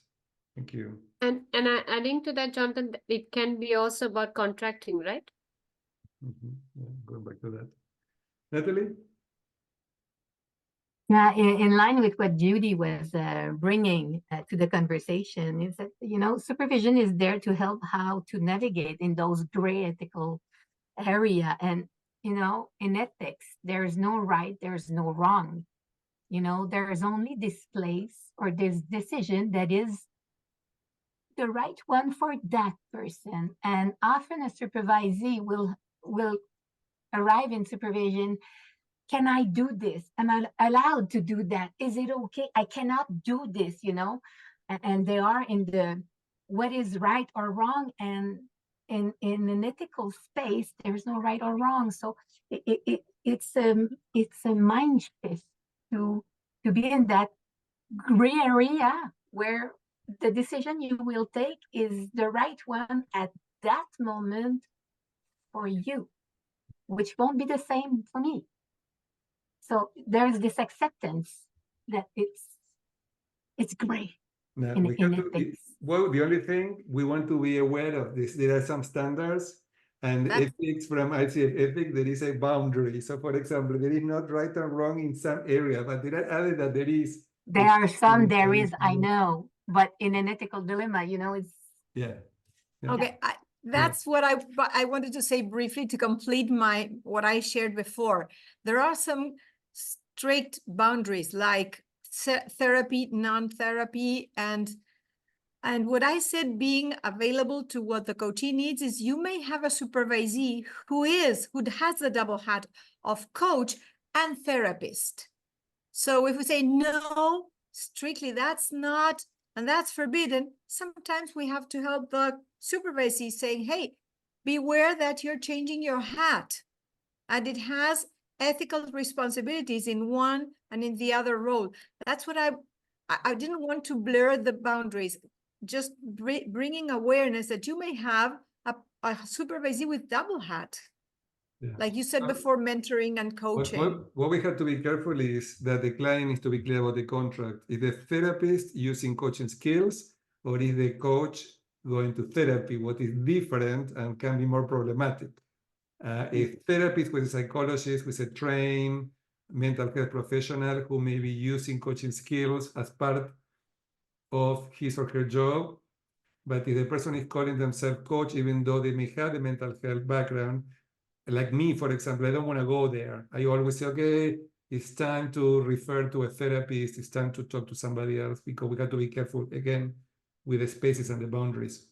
Thank you. And adding to that, Jonathan, it can be also about contracting, right? Yeah, going back to that. Natalie? Yeah, in line with what Judy was bringing to the conversation, is that, you know, supervision is there to help how to navigate in those gray ethical area. And, you know, in ethics, there's no right, there's no wrong. You know, there's only this place or this decision that is the right one for that person. And often a supervisee will arrive in supervision. Can I do this? Am I allowed to do that? Is it okay? I cannot do this, you know? And they are in the what is right or wrong. And in an ethical space, there's no right or wrong. So it's a mind shift to be in that gray area where the decision you will take is the right one at that moment for you, which won't be the same for me. So there's this acceptance that it's gray in ethics. Well, the only thing we want to be aware of this, there are some standards, and ethics, from ICF ethics, there is a boundary. So for example, there is not right or wrong in some area, but there are other that there is. There are some, there is, I know, but in an ethical dilemma, you know, it's. Yeah. Okay, that's what I wanted to say briefly to complete what I shared before. There are some strict boundaries like therapy, non-therapy, and what I said, being available to what the coachee needs, is you may have a supervisee who has the double hat of coach and therapist. So if we say no, strictly that's not, and that's forbidden, sometimes we have to help the supervisee saying, hey, beware that you're changing your hat, and it has ethical responsibilities in one and in the other role. That's what I didn't want to blur the boundaries, just bringing awareness that you may have a supervisee with double hat. Yeah. Like you said before, mentoring and coaching. What we have to be careful is that the client needs to be clear about the contract. Is the therapist using coaching skills, or is the coach going to therapy, what is different and can be more problematic? A therapist with a psychologist, with a trained mental health professional who may be using coaching skills as part of his or her job, but if the person is calling themselves coach, even though they may have a mental health background, like me, for example, I don't want to go there. I always say, okay, it's time to refer to a therapist. It's time to talk to somebody else, because we have to be careful, again, with the spaces and the boundaries.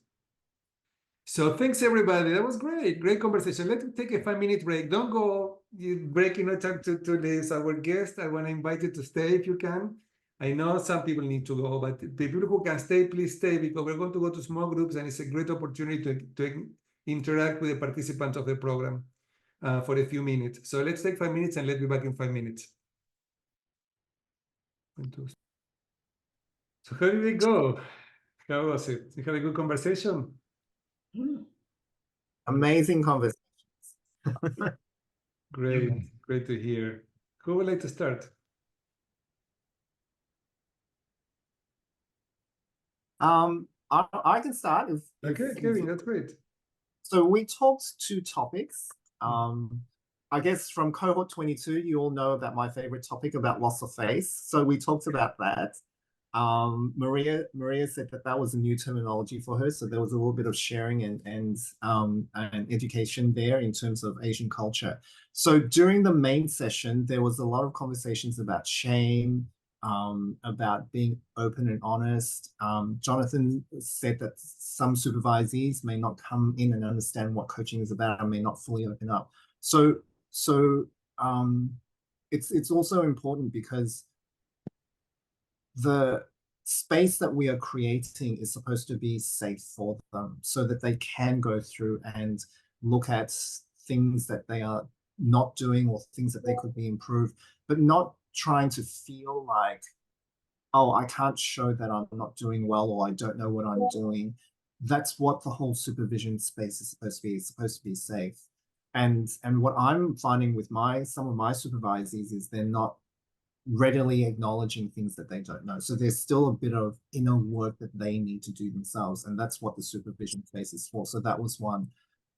So thanks, everybody. That was great. Great conversation. Let's take a 5-minute break. Don't go. You're breaking no time to lose our guest. I want to invite you to stay if you can. I know some people need to go, but the people who can stay, please stay, because we're going to go to small groups, and it's a great opportunity to interact with the participants of the program for a few minutes. So let's take 5 minutes, and let's be back in 5 minutes. So how did it go? How was it? You had a good conversation? Amazing conversation. Great, great to hear. Who would like to start? I can start. Okay, Kevin, that's great. So we talked 2 topics. I guess from cohort 22, you all know about my favorite topic about loss of face. So we talked about that. Maria said that was a new terminology for her. So there was a little bit of sharing and education there in terms of Asian culture. So during the main session, there was a lot of conversations about shame, about being open and honest. Jonathan said that some supervisees may not come in and understand what coaching is about and may not fully open up. So it's also important because the space that we are creating is supposed to be safe for them, so that they can go through and look at things that they are not doing or things that they could be improved, but not trying to feel like, oh, I can't show that I'm not doing well, or I don't know what I'm doing. That's what the whole supervision space is supposed to be. It's supposed to be safe. And what I'm finding with some of my supervisees is they're not readily acknowledging things that they don't know. So there's still a bit of inner work that they need to do themselves. And that's what the supervision space is for. So that was one.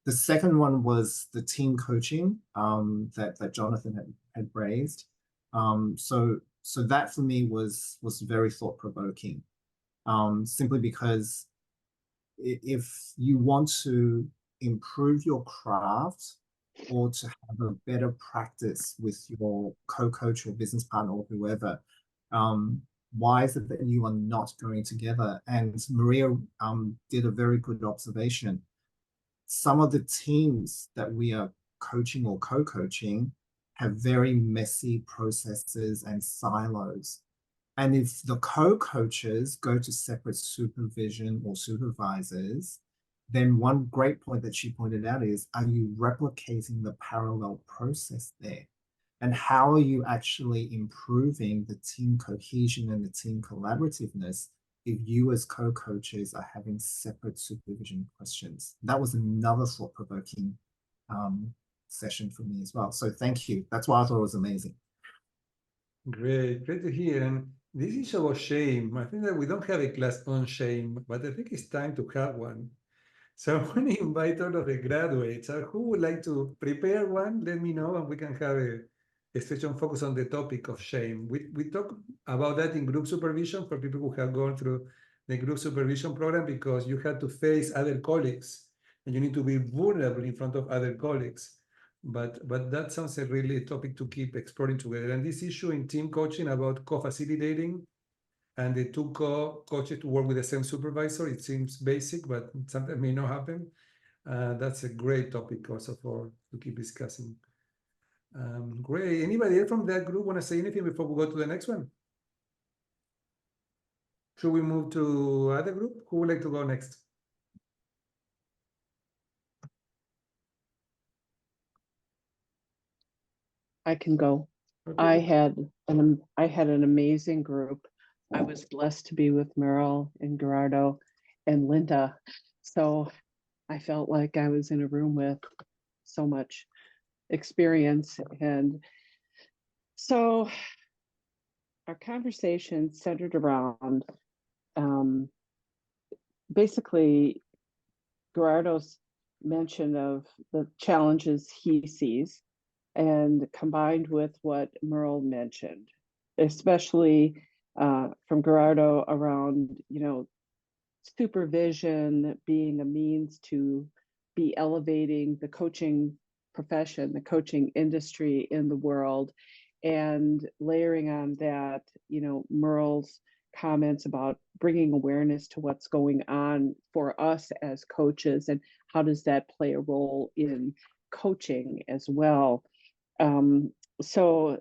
The second one was the team coaching that Jonathan had raised. So that for me was very thought-provoking, simply because if you want to improve your craft or to have a better practice with your co-coach or business partner or whoever, why is it that you are not going together? And Maria did a very good observation. Some of the teams that we are coaching or co-coaching have very messy processes and silos. And if the co-coaches go to separate supervision or supervisors, then one great point that she pointed out is, are you replicating the parallel process there? And how are you actually improving the team cohesion and the team collaborativeness if you as co-coaches are having separate supervision questions? That was another thought-provoking session for me as well. So thank you. That's why I thought it was amazing. Great to hear. And this is about shame. I think that we don't have a class on shame, but I think it's time to have one. So I want to invite all of the graduates. Who would like to prepare one? Let me know, and we can have a session focused on the topic of shame. We talk about that in group supervision for people who have gone through the group supervision program, because you have to face other colleagues and you need to be vulnerable in front of other colleagues. But that sounds a really topic to keep exploring together. And this issue in team coaching about co-facilitating and the 2 coaches to work with the same supervisor, it seems basic, but sometimes may not happen. That's a great topic also to keep discussing. Great. Anybody else from that group want to say anything before we go to the next one? Should we move to other group? Who would like to go next? I can go. Okay. I had an amazing group. I was blessed to be with Meryl and Gerardo and Linda. So I felt like I was in a room with so much experience. And so our conversation centered around basically Gerardo's mention of the challenges he sees, and combined with what Merle mentioned, especially from Gerardo around, supervision being a means to be elevating the coaching profession, the coaching industry in the world, and layering on that, Merle's comments about bringing awareness to what's going on for us as coaches and how does that play a role in coaching as well. So,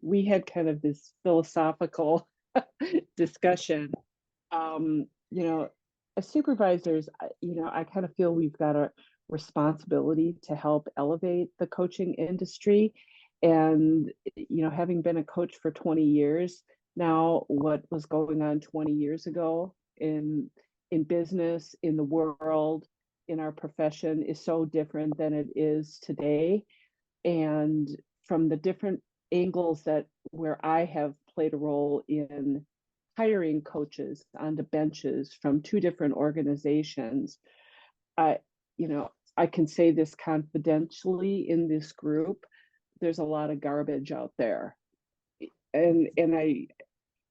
we had kind of this philosophical discussion. As supervisors, I kind of feel we've got a responsibility to help elevate the coaching industry. And, having been a coach for 20 years now, what was going on 20 years ago in business, in the world, in our profession is so different than it is today. And from the different angles where I have played a role in hiring coaches onto benches from 2 different organizations, I can say this confidentially in this group, there's a lot of garbage out there. And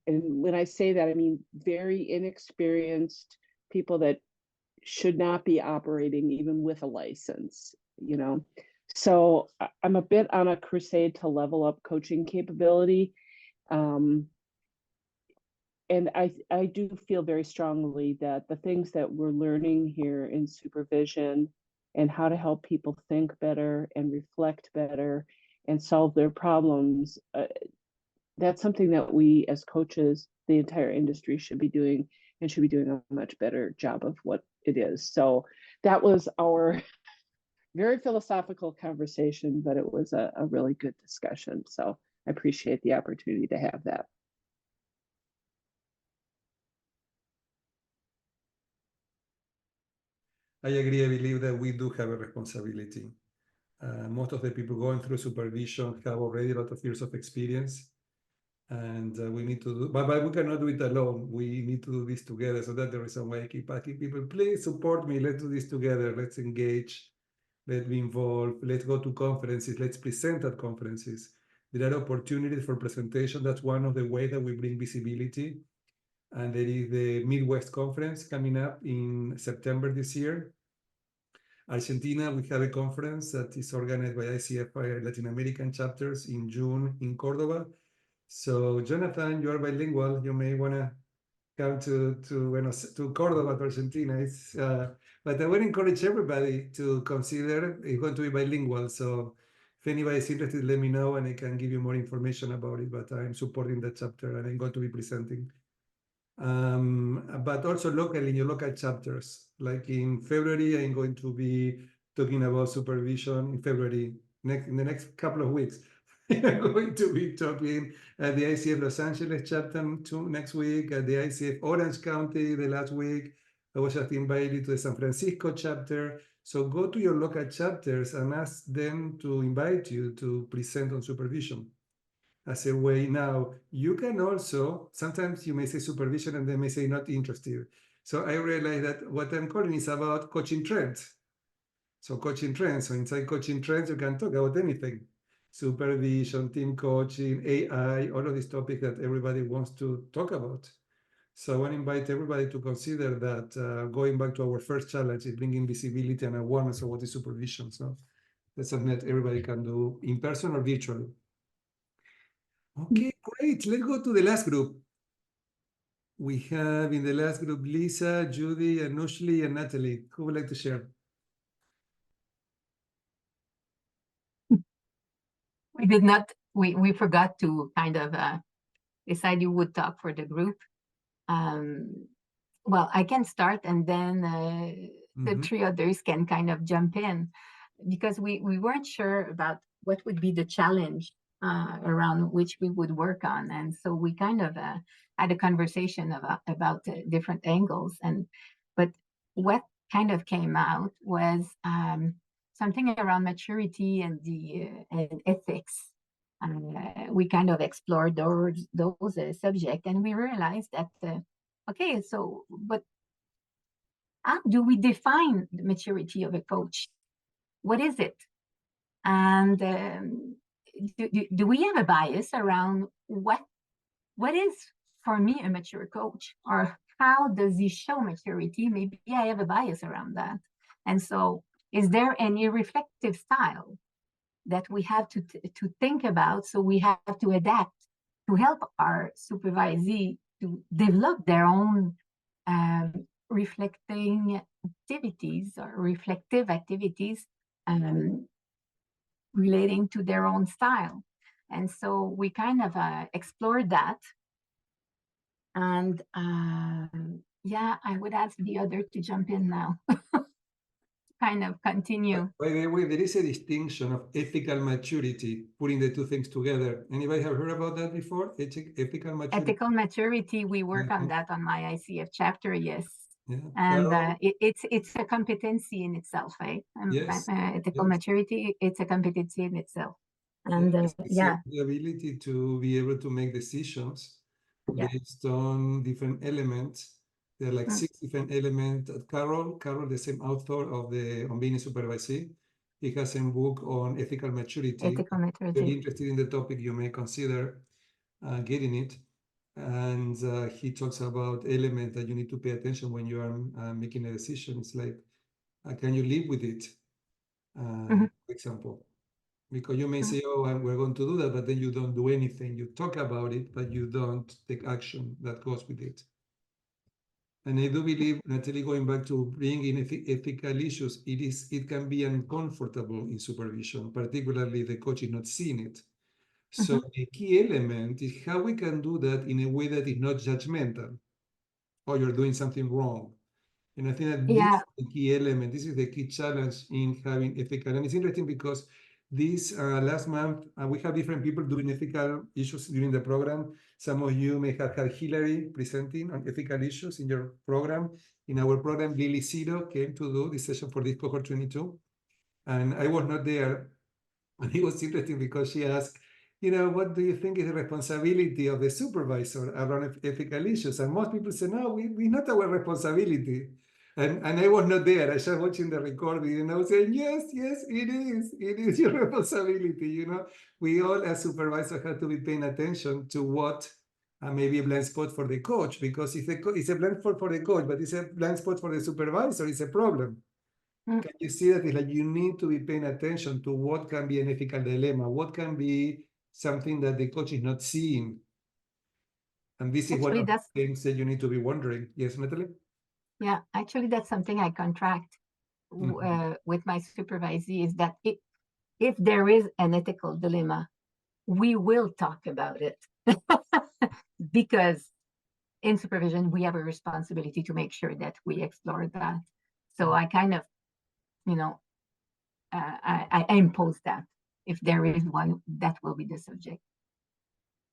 when I say that, I mean very inexperienced people that should not be operating even with a license, So I'm a bit on a crusade to level up coaching capability. And I do feel very strongly that the things that we're learning here in supervision and how to help people think better and reflect better and solve their problems, that's something that we as coaches, the entire industry should be doing, and should be doing a much better job of what it is. So that was our very philosophical conversation, but it was a really good discussion. So I appreciate the opportunity to have that. I agree. I believe that we do have a responsibility. Most of the people going through supervision have already a lot of years of experience, and we need to do, but we cannot do it alone. We need to do this together. So that's the reason why I keep asking people, please support me. Let's do this together. Let's engage. Let's be involved. Let's go to conferences. Let's present at conferences. There are opportunities for presentation. That's one of the ways that we bring visibility. And there is the Midwest Conference coming up in September this year. Argentina, we have a conference that is organized by ICF Latin American chapters in June in Cordoba. So Jonathan, you are bilingual. You may want to come to Cordoba, to Argentina. But I would encourage everybody to consider it's going to be bilingual. So if anybody is interested, let me know and I can give you more information about it. But I'm supporting that chapter and I'm going to be presenting. But also locally in your local chapters. Like in February, I'm going to be talking about supervision in February, in the next couple of weeks. I'm going to be talking at the ICF Los Angeles chapter next week, at the ICF Orange County the last week. I was just invited to the San Francisco chapter. So go to your local chapters and ask them to invite you to present on supervision as a way. Now, you can also, sometimes you may say supervision and they may say not interested. So I realize that what I'm calling is about coaching trends. So coaching trends, so inside coaching trends, you can talk about anything. Supervision, team coaching, AI, all of these topics that everybody wants to talk about. So I want to invite everybody to consider that going back to our first challenge is bringing visibility and awareness of what is supervision. So that's something that everybody can do in person or virtually. Okay, great. Let's go to the last group. We have in the last group Lisa, Judy, and Nushli, and Natalie. Who would like to share? We forgot to kind of decide who would talk for the group. Well, I can start and then the 3 others can kind of jump in, because we weren't sure about what would be the challenge around which we would work on. And so we kind of had a conversation about different angles. But what kind of came out was something around maturity and the and ethics. We kind of explored those subjects, and we realized that okay, so but how do we define the maturity of a coach? What is it? And do we have a bias around what is for me a mature coach, or how does he show maturity? Maybe I have a bias around that. And so is there any reflective style that we have to think about? So we have to adapt to help our supervisee to develop their own reflecting activities or reflective activities relating to their own style. And so we kind of explored that. And yeah, I would ask the other to jump in now. Kind of continue. By the way, there is a distinction of ethical maturity, putting the two things together. Anybody have heard about that before? Ethical maturity? Ethical maturity, we work on that on my ICF chapter, yes. Yeah. And it's a competency in itself, right? Yes. Ethical Yes. maturity, it's a competency in itself. And It's yeah. the ability to be able to make decisions based on different elements. There are like 6 different elements. Carol, the same author of the On Being a Supervisee, he has a book on ethical maturity. Ethical maturity. If you're interested in the topic, you may consider getting it. And he talks about elements that you need to pay attention when you are making a decision. It's like, can you live with it? For example. Because you may say, oh, we're going to do that, but then you don't do anything. You talk about it, but you don't take action that goes with it. And I do believe, Natalie, going back to bringing ethical issues, it can be uncomfortable in supervision, particularly if the coach is not seeing it. So the key element is how we can do that in a way that is not judgmental. Oh, you're doing something wrong. And I think that this is the key element. This is the key challenge in having ethical. And it's interesting because this last month, we have different people doing ethical issues during the program. Some of you may have had Hillary presenting on ethical issues in your program. In our program, Lily Ciro came to do this session for this cohort 22. And I was not there. And it was interesting because she asked, what do you think is the responsibility of the supervisor around ethical issues? And most people say, no, we not our responsibility. And I was not there. I was just watching the recording, and I was saying, yes, it is. It is your responsibility. We all as supervisors have to be paying attention to what may be a blind spot for the coach, because if it's a blind spot for the coach, but it's a blind spot for the supervisor, it's a problem. Can you see that? It's like you need to be paying attention to what can be an ethical dilemma, what can be something that the coach is not seeing. And this is one of the things that you need to be wondering. Yes, Natalie? Yeah, actually, that's something I contract with my supervisee, is that if there is an ethical dilemma, we will talk about it. Because in supervision, we have a responsibility to make sure that we explore that. So I kind of, I impose that. If there is one, that will be the subject.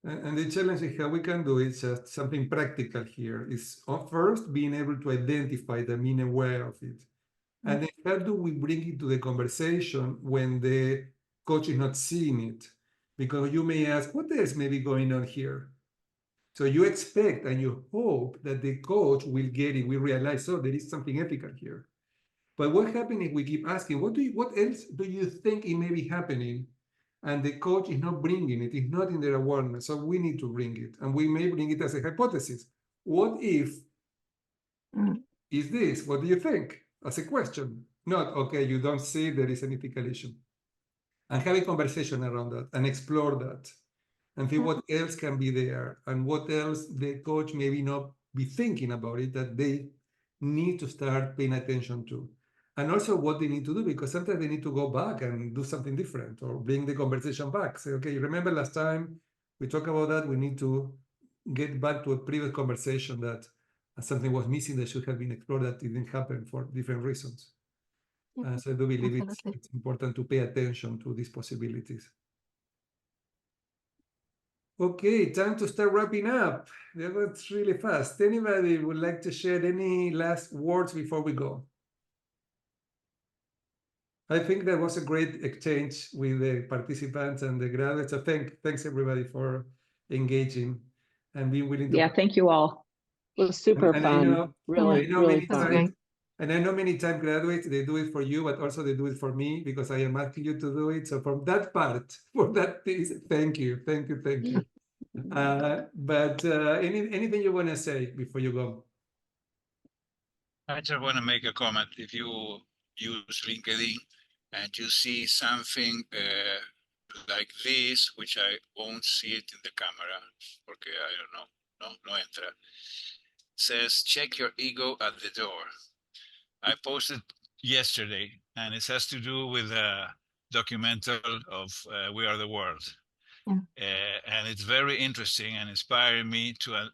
And the challenge is how we can do it, just something practical here, is first being able to identify them, being aware of it. And then how do we bring it to the conversation when the coach is not seeing it? Because you may ask, what else may be going on here? So you expect and you hope that the coach will get it, will realize, oh, there is something ethical here. But what happens if we keep asking, what else do you think it may be happening? And the coach is not bringing it, it's not in their awareness, so we need to bring it. And we may bring it as a hypothesis. What if is this? What do you think? As a question. Not, okay, you don't see there is an ethical issue. And have a conversation around that and explore that. And see what else can be there and what else the coach maybe not be thinking about it that they need to start paying attention to. And also what they need to do, because sometimes they need to go back and do something different or bring the conversation back. Say, okay, remember last time we talked about that? We need to get back to a previous conversation that something was missing that should have been explored that didn't happen for different reasons. So I do believe it's important to pay attention to these possibilities. Okay, time to start wrapping up. That was really fast. Anybody would like to share any last words before we go? I think that was a great exchange with the participants and the graduates. So thanks everybody for engaging and being willing to. Yeah, thank you all. It was super And fun. I know, Really, really many fun. times, and I know many times graduates, they do it for you, but also they do it for me because I am asking you to do it. So from that part, for that piece, thank you. But anything you want to say before you go? I just want to make a comment. If you use LinkedIn and you see something like this, which I won't see it in the camera, porque I don't know, no entra, says check your ego at the door. I posted yesterday, and it has to do with a documentary of We Are the World. Yeah. And it's very interesting and inspiring me to.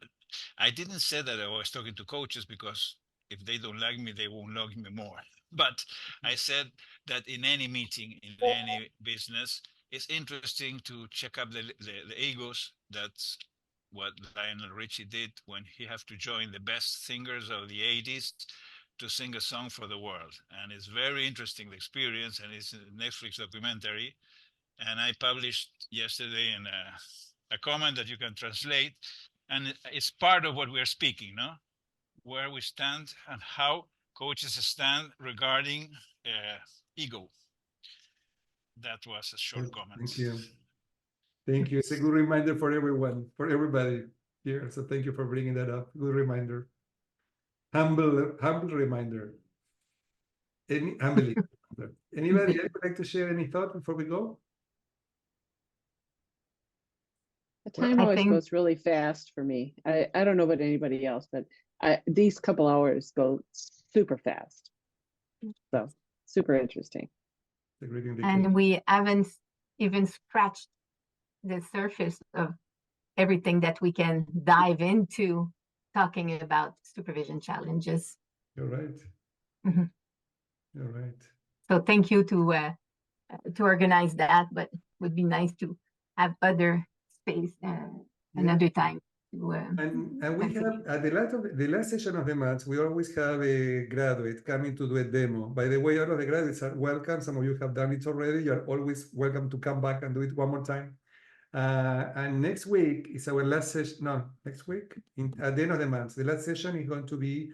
I didn't say that I was talking to coaches because if they don't like me, they won't like me more. But I said that in any meeting, in any business, it's interesting to check up the egos. That's what Lionel Richie did when he had to join the best singers of the 80s to sing a song for the world. And it's very interesting, the experience, and it's a Netflix documentary. And I published yesterday in a comment that you can translate. And it's part of what we're speaking, no? Where we stand and how coaches stand regarding ego. That was a short comment. Thank you. Thank you. It's a good reminder for everyone, for everybody here. So thank you for bringing that up. Good reminder. Humble reminder. Anybody else would like to share any thought before we go? The time always goes really fast for me. I don't know about anybody else, but these couple hours go super fast. So super interesting. And we haven't even scratched the surface of everything that we can dive into talking about supervision challenges. You're right. Mm-hmm. You're right. So thank you to organize that, but it would be nice to have other space another time. And we have at the last session of the month, we always have a graduate coming to do a demo. By the way, all of the graduates are welcome. Some of you have done it already. You are always welcome to come back and do it one more time. And next week is our last session. No, next week at the end of the month, the last session is going to be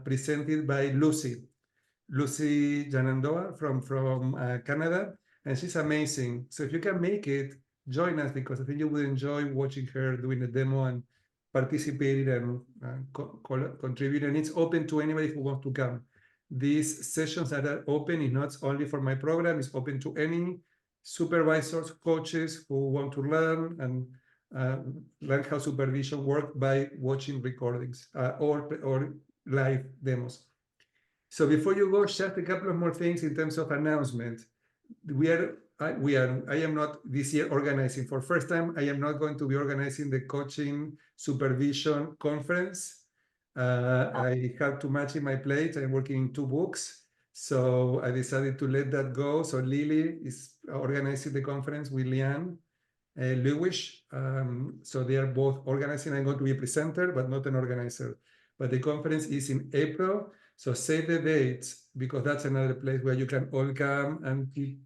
presented by Lucy Janandoa from Canada, and she's amazing. So if you can make it, join us, because I think you will enjoy watching her doing the demo and participating and contributing. And it's open to anybody who wants to come. These sessions that are open is not only for my program, it's open to any supervisors, coaches who want to learn and learn how supervision works by watching recordings or live demos. So before you go, just a couple of more things in terms of announcement. I am not this year organizing. For first time, I am not going to be organizing the coaching supervision conference. I have too much in my plate. I'm working in 2 books. So I decided to let that go. So Lily is organizing the conference with Leanne Lewis. So they are both organizing. I'm going to be a presenter, but not an organizer. But the conference is in April. So save the dates, because that's another place where you can all come and keep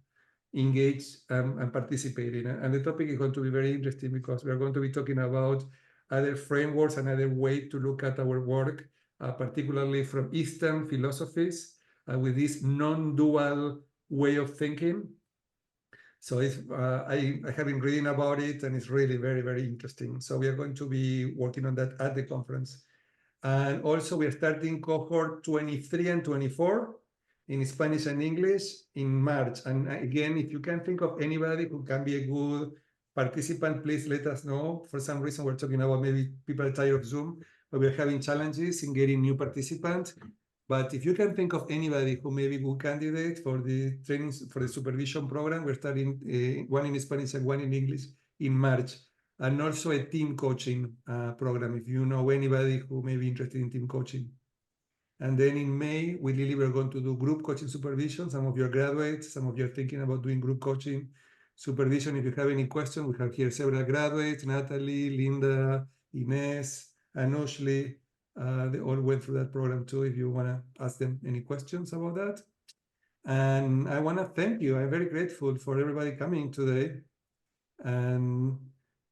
engaged and participating. And the topic is going to be very interesting, because we are going to be talking about other frameworks and other ways to look at our work, particularly from Eastern philosophies, with this non-dual way of thinking. So I have been reading about it, and it's really very, very interesting. So we are going to be working on that at the conference. And also we are starting cohort 23 and 24 in Spanish and English in March. And again, if you can think of anybody who can be a good participant, please let us know. For some reason, we're talking about maybe people are tired of Zoom, but we're having challenges in getting new participants. But if you can think of anybody who may be good candidate for the training, for the supervision program, we're starting one in Spanish and one in English in March. And also a team coaching program, if you know anybody who may be interested in team coaching. And then in May, with Lily, we're going to do group coaching supervision. Some of you are graduates, some of you are thinking about doing group coaching supervision. If you have any questions, we have here several graduates, Natalie, Linda, Ines, and Ashley. They all went through that program too, if you want to ask them any questions about that. And I want to thank you. I'm very grateful for everybody coming today. And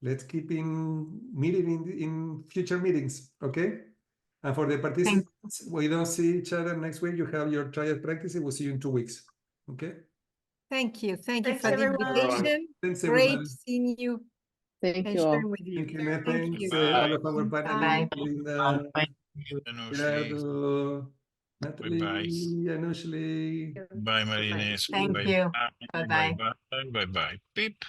let's keep meeting in future meetings, okay? And for the participants, we don't see each other next week. You have your trial practice. We'll see you in 2 weeks, okay? Thank you. Thank you Thanks, for the everyone. invitation. Thanks, Great everybody. seeing you Thank and you all. sharing with you. Thank you, Nathan. Thank you. All of our Bye. panelists, Linda, Anushli. Gerardo, Bye-bye. Natalie, Anushli. Bye, Marinés. Thank you. Bye-bye. Bye-bye. Bye-bye. Beep.